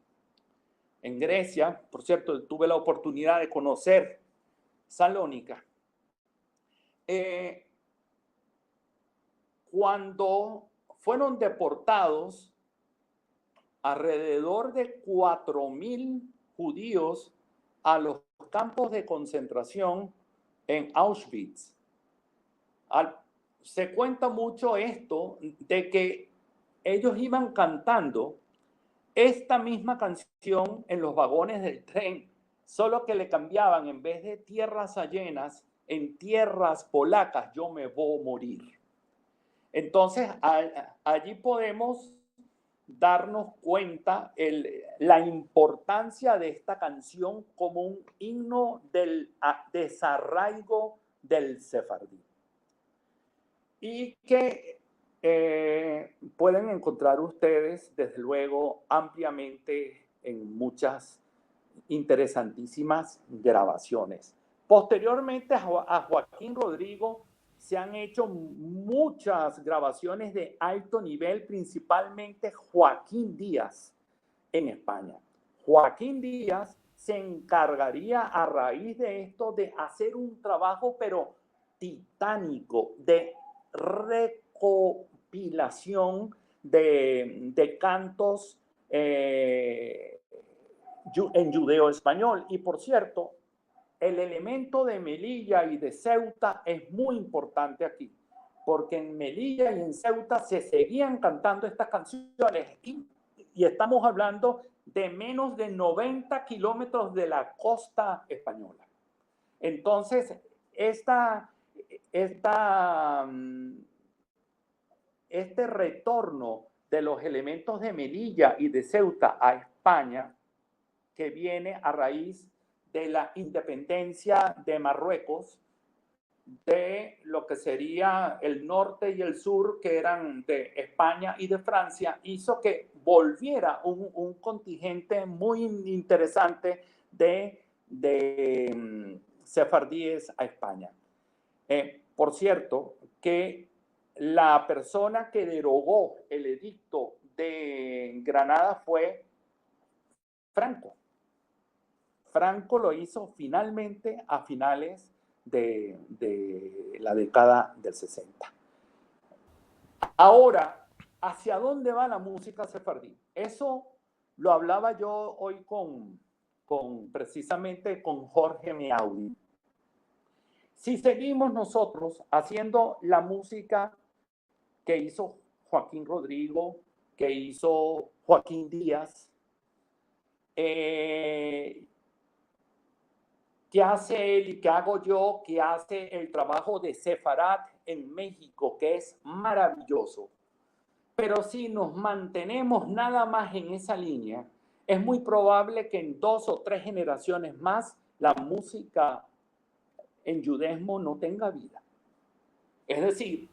en Grecia, por cierto, tuve la oportunidad de conocer Salónica. Cuando fueron deportados, alrededor de 4.000 judíos a los campos de concentración en Auschwitz. Se cuenta mucho esto de que ellos iban cantando esta misma canción en los vagones del tren, solo que le cambiaban, en vez de tierras ajenas, en tierras polacas, yo me voy a morir. Entonces, allí podemos darnos cuenta la importancia de esta canción como un himno del desarraigo del sefardí. Y que pueden encontrar ustedes, desde luego, ampliamente en muchas interesantísimas grabaciones. Posteriormente a Joaquín Rodrigo se han hecho muchas grabaciones de alto nivel, principalmente Joaquín Díaz en España. Joaquín Díaz se encargaría a raíz de esto de hacer un trabajo pero titánico de recopilación de cantos en judeo-español. Y por cierto, el elemento de Melilla y de Ceuta es muy importante aquí, porque en Melilla y en Ceuta se seguían cantando estas canciones y estamos hablando de menos de 90 kilómetros de la costa española. Entonces, este retorno de los elementos de Melilla y de Ceuta a España, que viene a raíz de la independencia de Marruecos, de lo que sería el norte y el sur, que eran de España y de Francia, hizo que volviera un contingente muy interesante de sefardíes a España. Por cierto, que la persona que derogó el edicto de Granada fue Franco. Franco lo hizo finalmente a finales de la década del 60. Ahora, ¿hacia dónde va la música sefardí? Eso lo hablaba yo hoy precisamente con Jorge Miaudi. Si seguimos nosotros haciendo la música que hizo Joaquín Rodrigo, que hizo Joaquín Díaz, ¿qué hace él y qué hago yo? Que hace el trabajo de Sefarat en México, que es maravilloso. Pero si nos mantenemos nada más en esa línea, es muy probable que en 2 o 3 generaciones más la música en judaísmo no tenga vida. Es decir,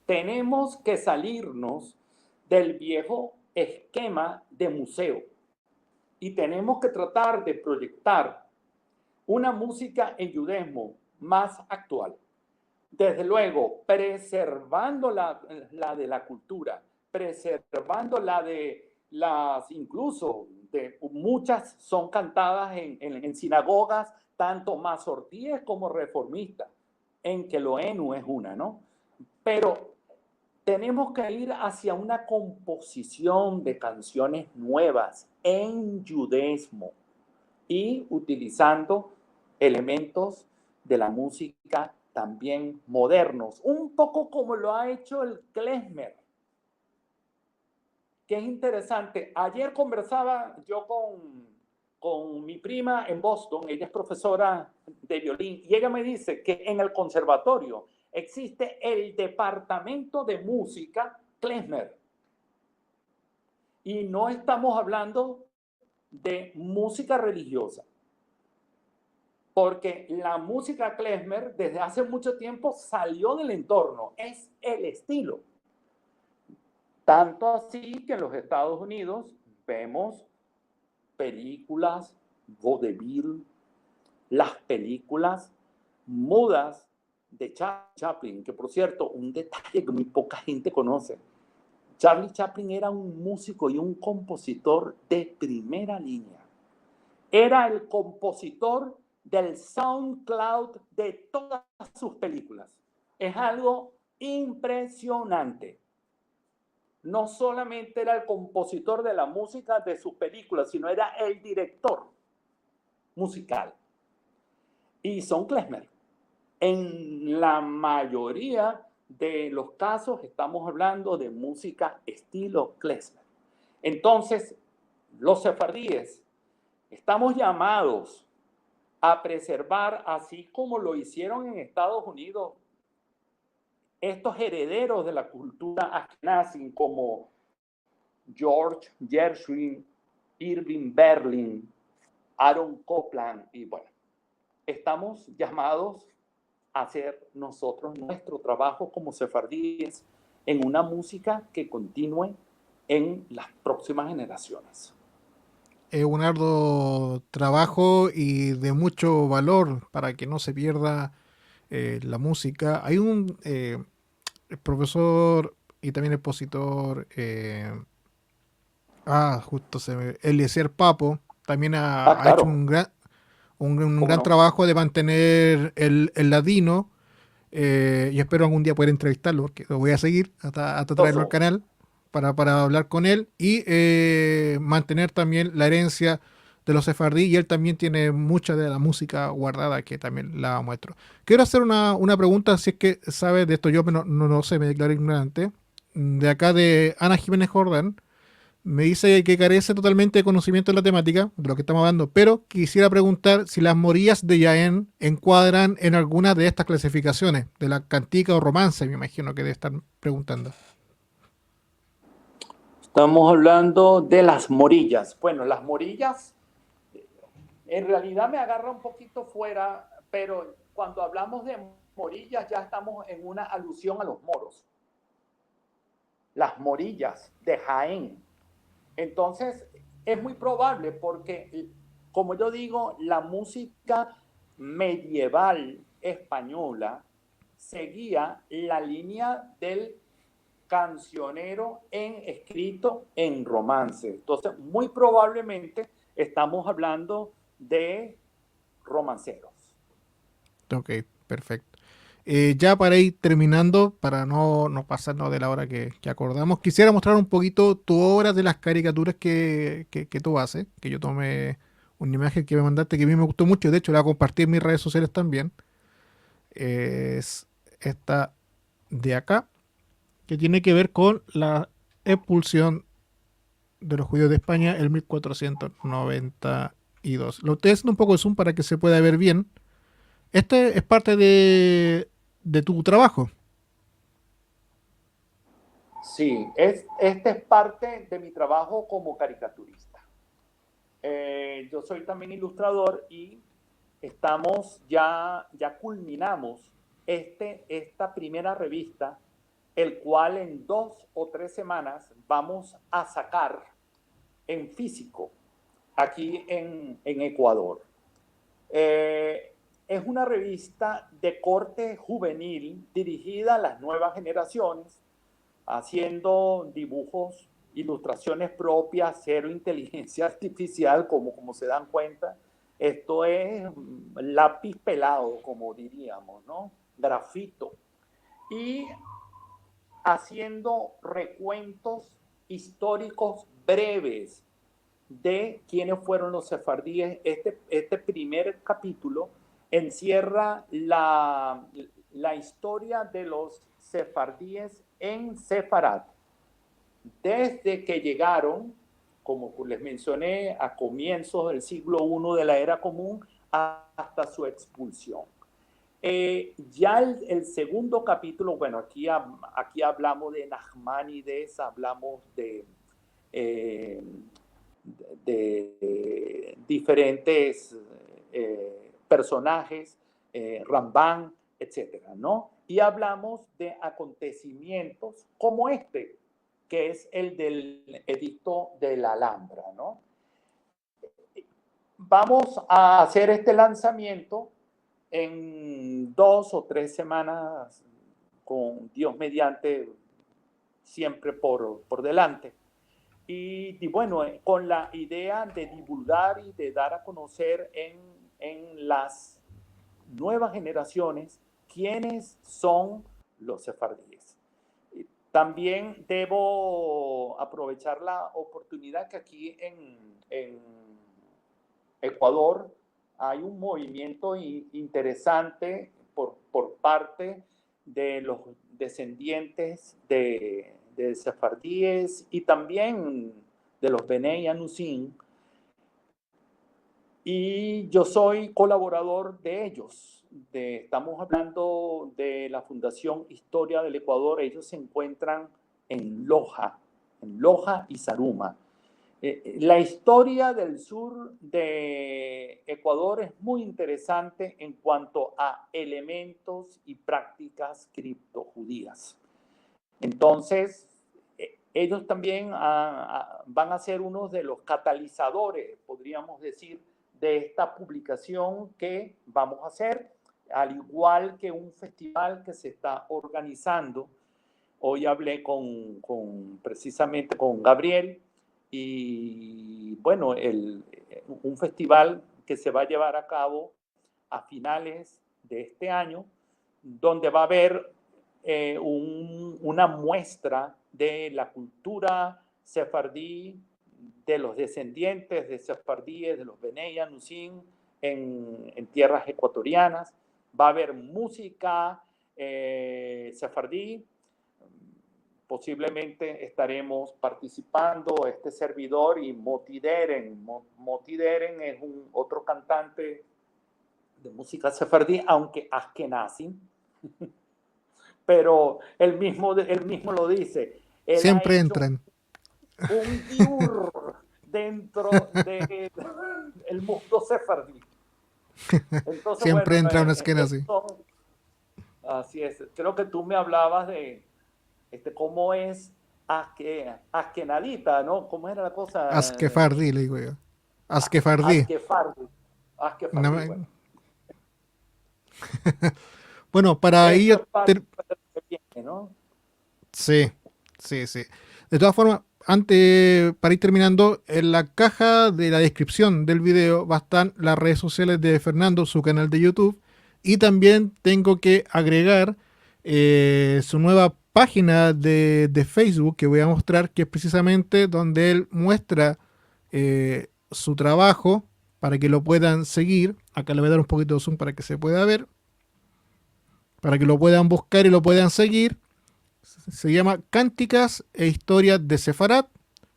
tenemos que salirnos del viejo esquema de museo y tenemos que tratar de proyectar una música en judaísmo más actual. Desde luego, preservando la de la cultura, preservando la de las, incluso de muchas son cantadas en sinagogas, tanto mazortíes como reformistas, en que Loenu es una, ¿no? Pero tenemos que ir hacia una composición de canciones nuevas en judaísmo y utilizando elementos de la música también modernos, un poco como lo ha hecho el klezmer, que es interesante. Ayer conversaba yo con mi prima en Boston, ella es profesora de violín, y ella me dice que en el conservatorio existe el departamento de música klezmer. Y no estamos hablando de música religiosa, porque la música klezmer desde hace mucho tiempo salió del entorno, es el estilo. Tanto así que en los Estados Unidos vemos películas vaudeville, las películas mudas de Charlie Chaplin, que por cierto, un detalle que muy poca gente conoce. Charlie Chaplin era un músico y un compositor de primera línea. Era el compositor del SoundCloud de todas sus películas. Es algo impresionante. No solamente era el compositor de la música de sus películas, sino era el director musical. Y son klezmer. En la mayoría de los casos estamos hablando de música estilo klezmer. Entonces, los sefardíes estamos llamados a preservar, así como lo hicieron en Estados Unidos, estos herederos de la cultura ashkenazí como George Gershwin, Irving Berlin, Aaron Copland, y bueno, estamos llamados a hacer nosotros nuestro trabajo como sefardíes en una música que continúe en las próximas generaciones. Es un arduo trabajo y de mucho valor para que no se pierda la música. Hay un profesor y también expositor, justo Eliezer Papo, también ha hecho Claro, un cómo gran no. trabajo de mantener el ladino, y espero algún día poder entrevistarlo, porque lo voy a seguir hasta traerlo al Entonces, canal para hablar con él y mantener también la herencia de los sefardí, y él también tiene mucha de la música guardada que también la muestro. Quiero hacer una pregunta, si es que sabes de esto, yo no sé, me declaro ignorante, de acá de Ana Jiménez Jordán. Me dice que carece totalmente de conocimiento de la temática, de lo que estamos hablando, pero quisiera preguntar si las morillas de Jaén encuadran en alguna de estas clasificaciones, de la cantica o romance, me imagino que debe estar preguntando. estamos hablando de las morillas. Bueno, las morillas en realidad me agarra un poquito fuera, pero cuando hablamos de morillas ya estamos en una alusión a los moros. Las morillas de Jaén. Entonces, es muy probable porque, como yo digo, la música medieval española seguía la línea del cancionero escrito en romance. Entonces, muy probablemente estamos hablando de romanceros. Ok, perfecto. Ya para ir terminando, para no pasarnos de la hora que acordamos, quisiera mostrar un poquito tu obra de las caricaturas que tú haces, que yo tomé una imagen que me mandaste que a mí me gustó mucho, de hecho la compartí en mis redes sociales también. Es esta de acá, que tiene que ver con la expulsión de los judíos de España en 1492. Lo estoy haciendo un poco de zoom para que se pueda ver bien. Este es parte de tu trabajo. Sí, este es parte de mi trabajo como caricaturista. Yo soy también ilustrador y ya culminamos esta primera revista, el cual en 2 o 3 semanas vamos a sacar en físico aquí en Ecuador. Es una revista de corte juvenil dirigida a las nuevas generaciones, haciendo dibujos, ilustraciones propias, cero inteligencia artificial, como se dan cuenta. Esto es lápiz pelado, como diríamos, ¿no? Grafito. Y haciendo recuentos históricos breves de quiénes fueron los sefardíes. Este primer capítulo encierra la historia de los sefardíes en Sefarat, desde que llegaron, como les mencioné, a comienzos del siglo I de la era común hasta su expulsión. Ya el segundo capítulo, bueno, aquí hablamos de Nachmanides, hablamos de diferentes personajes, Rambán, etcétera, ¿no? Y hablamos de acontecimientos como este, que es el del edicto de la Alhambra, ¿no? Vamos a hacer este lanzamiento en 2 o 3 semanas, con Dios mediante, siempre por delante. Y bueno, con la idea de divulgar y de dar a conocer en las nuevas generaciones quiénes son los sefardíes. También debo aprovechar la oportunidad que aquí en Ecuador hay un movimiento interesante por parte de los descendientes de sefardíes y también de los Bené Anusim, y yo soy colaborador de ellos. Estamos hablando de la Fundación Historia del Ecuador. Ellos se encuentran en Loja, en Loja y Zaruma. La historia del sur de Ecuador es muy interesante en cuanto a elementos y prácticas criptojudías. Entonces, ellos también van a ser uno de los catalizadores, podríamos decir, de esta publicación que vamos a hacer, al igual que un festival que se está organizando. Hoy hablé precisamente con Gabriel y bueno, un festival que se va a llevar a cabo a finales de este año, donde va a haber una muestra de la cultura sefardí, de los descendientes de sefardíes, de los Bené y Anusim en tierras ecuatorianas. Va a haber música sefardí. Posiblemente estaremos participando este servidor y Motideren. Motideren es otro cantante de música sefardí, aunque askenazi, pero él mismo lo dice. Él siempre entran. Un diur dentro del mundo sefardí. Entonces, siempre entra un askenazi. Así es. Creo que tú me hablabas de cómo es askenadita, ¿no? ¿Cómo era la cosa? Askefardí, le digo yo. Askefardí. Askefardí. Bueno. Bueno, para ir... ¿no? Sí. De todas formas, para ir terminando, en la caja de la descripción del video va a estar las redes sociales de Fernando, su canal de YouTube, y también tengo que agregar su nueva página de Facebook que voy a mostrar, que es precisamente donde él muestra su trabajo para que lo puedan seguir. Acá le voy a dar un poquito de zoom para que se pueda ver, para que lo puedan buscar y lo puedan seguir. Se llama Cánticas e Historias de Sefarat.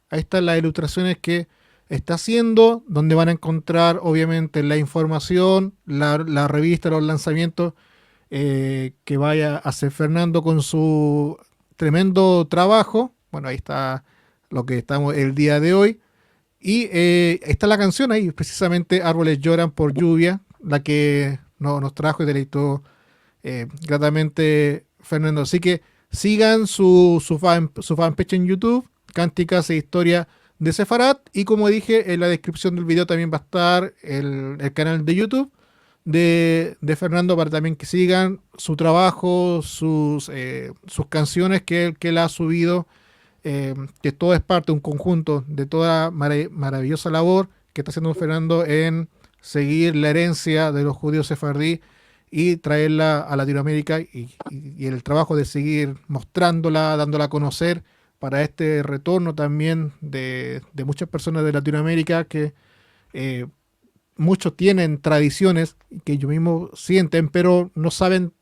Ahí están las ilustraciones que está haciendo, donde van a encontrar obviamente la información, la revista, los lanzamientos que vaya a hacer Fernando con su tremendo trabajo. Bueno, ahí está lo que estamos el día de hoy. Y está la canción ahí, precisamente Árboles lloran por lluvia, la que nos trajo y deleitó gratamente Fernando. Así que sigan su fanpage en YouTube, Cánticas e Historia de Sefarat, y como dije, en la descripción del video también va a estar el canal de YouTube de Fernando, para también que sigan su trabajo, sus canciones que él ha subido, que todo es parte de un conjunto de toda maravillosa labor que está haciendo Fernando en seguir la herencia de los judíos sefardí y traerla a Latinoamérica, y el trabajo de seguir mostrándola, dándola a conocer para este retorno también de muchas personas de Latinoamérica que muchos tienen tradiciones que ellos mismos sienten, pero no saben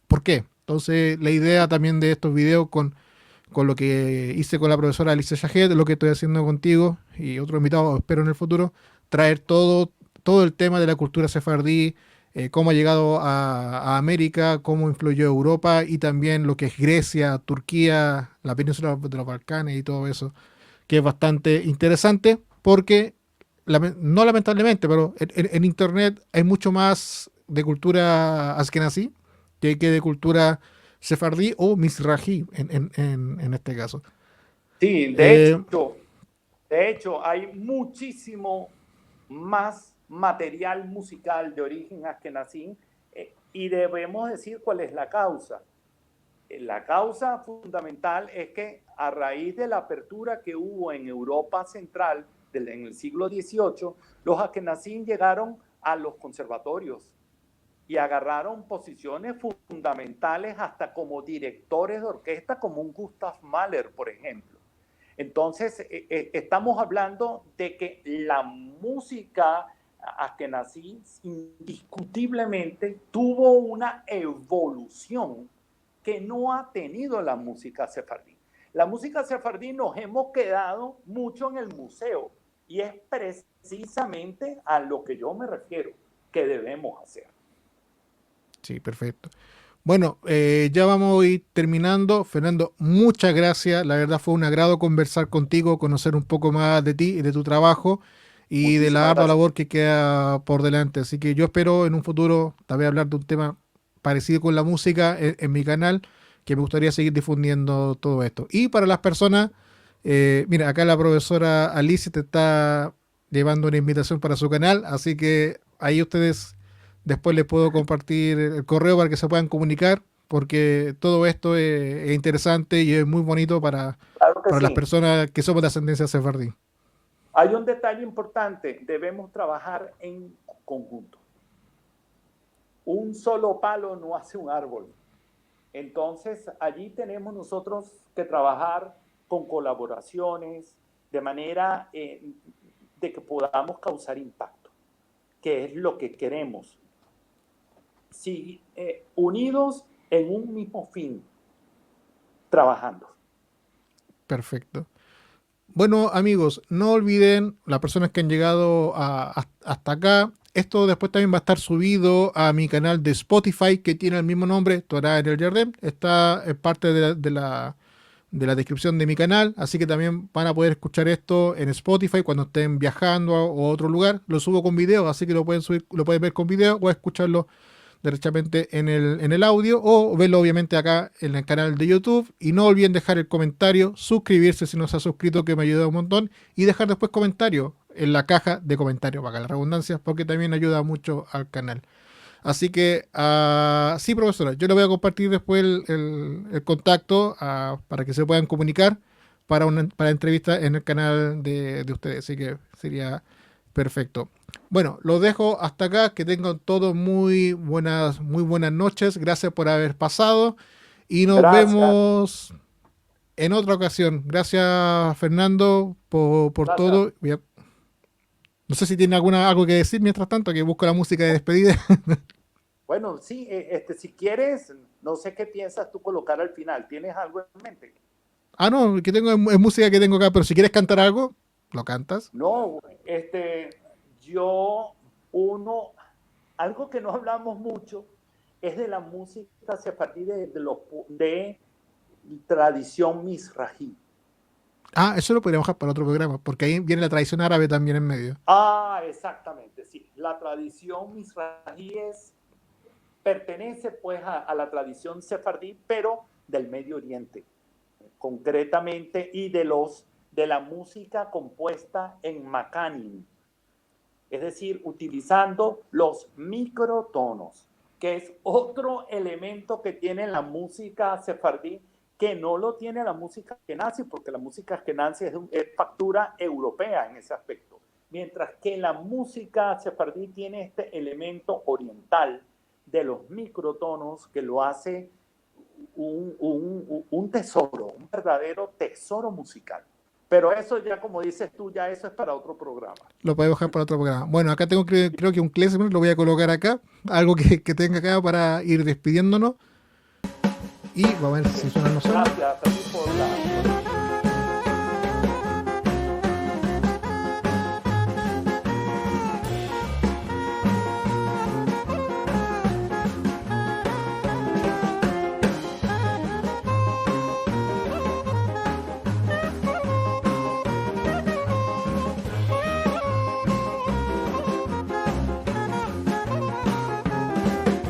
por qué. Entonces la idea también de estos videos con lo que hice con la profesora Alicia Shahed, lo que estoy haciendo contigo y otros invitados, espero en el futuro, traer todo el tema de la cultura sefardí, cómo ha llegado a América, cómo influyó Europa, y también lo que es Grecia, Turquía, la península de los Balcanes y todo eso, que es bastante interesante porque, no lamentablemente, pero en Internet hay mucho más de cultura askenazí que de cultura sefardí o mizrahi en este caso. Sí, de hecho, hay muchísimo más material musical de origen askenazí, y debemos decir cuál es la causa. La causa fundamental es que a raíz de la apertura que hubo en Europa Central en el siglo XVIII, los askenazí llegaron a los conservatorios y agarraron posiciones fundamentales hasta como directores de orquesta, como un Gustav Mahler, por ejemplo. Entonces, estamos hablando de que la música askenazí indiscutiblemente tuvo una evolución que no ha tenido la música sefardí. La música sefardí nos hemos quedado mucho en el museo, y es precisamente a lo que yo me refiero que debemos hacer. Sí, perfecto. Bueno, ya vamos a ir terminando. Fernando, muchas gracias. La verdad fue un agrado conversar contigo, conocer un poco más de ti y de tu trabajo y de la Muchísimas ardua gracias. labor que queda por delante. Así que yo espero en un futuro también hablar de un tema parecido con la música en mi canal, que me gustaría seguir difundiendo todo esto. Y para las personas, mira, acá la profesora Alicia te está llevando una invitación para su canal, así que ahí ustedes después les puedo compartir el correo para que se puedan comunicar, porque todo esto es interesante y es muy bonito Claro que para las sí. personas que somos de ascendencia sefardí. Hay un detalle importante, debemos trabajar en conjunto. Un solo palo no hace un árbol. Entonces, allí tenemos nosotros que trabajar con colaboraciones de manera de que podamos causar impacto, que es lo que queremos. Sí, unidos en un mismo fin, trabajando. Perfecto. Bueno, amigos, no olviden, las personas que han llegado hasta acá, esto después también va a estar subido a mi canal de Spotify que tiene el mismo nombre, Torah en el Jardín. Está en parte de la descripción de mi canal, así que también van a poder escuchar esto en Spotify cuando estén viajando a otro lugar. Lo subo con video, así que lo pueden subir, lo pueden ver con video o escucharlo derechamente en el audio o verlo obviamente acá en el canal de YouTube. Y no olviden dejar el comentario, suscribirse si no se ha suscrito, que me ayuda un montón, y dejar después comentarios en la caja de comentarios, para la redundancia, porque también ayuda mucho al canal. Así que, sí, profesora, yo le voy a compartir después el contacto para que se puedan comunicar para entrevista en el canal de ustedes. Así que sería perfecto. Bueno, los dejo hasta acá. Que tengan todos muy buenas noches. Gracias por haber pasado. Y nos Gracias, vemos en otra ocasión. Gracias, Fernando, por gracias. todo. No sé si tiene algo que decir mientras tanto, que busco la música de despedida. Bueno, sí, si quieres, no sé qué piensas tú colocar al final. ¿Tienes algo en mente? Ah, no, que tengo es música que tengo acá, pero si quieres cantar algo, lo cantas. No, yo, uno, algo que no hablamos mucho es de la música sefardí de tradición misrají. Ah, eso lo podríamos dejar para otro programa, porque ahí viene la tradición árabe también en medio. Ah, exactamente, sí. La tradición misrají pertenece pues a la tradición sefardí, pero del Medio Oriente, concretamente, y de la música compuesta en makanim, es decir, utilizando los microtonos, que es otro elemento que tiene la música sefardí, que no lo tiene la música ashkenazi, porque la música ashkenazi es factura europea en ese aspecto, mientras que la música sefardí tiene este elemento oriental de los microtonos que lo hace un tesoro, un verdadero tesoro musical. Pero eso ya, como dices tú, ya eso es para otro programa. Lo podemos dejar para otro programa. Bueno, acá tengo creo que un klezmer, lo voy a colocar acá, algo que tenga acá para ir despidiéndonos. Y vamos a ver si suena o no suena. Gracias a ti por la...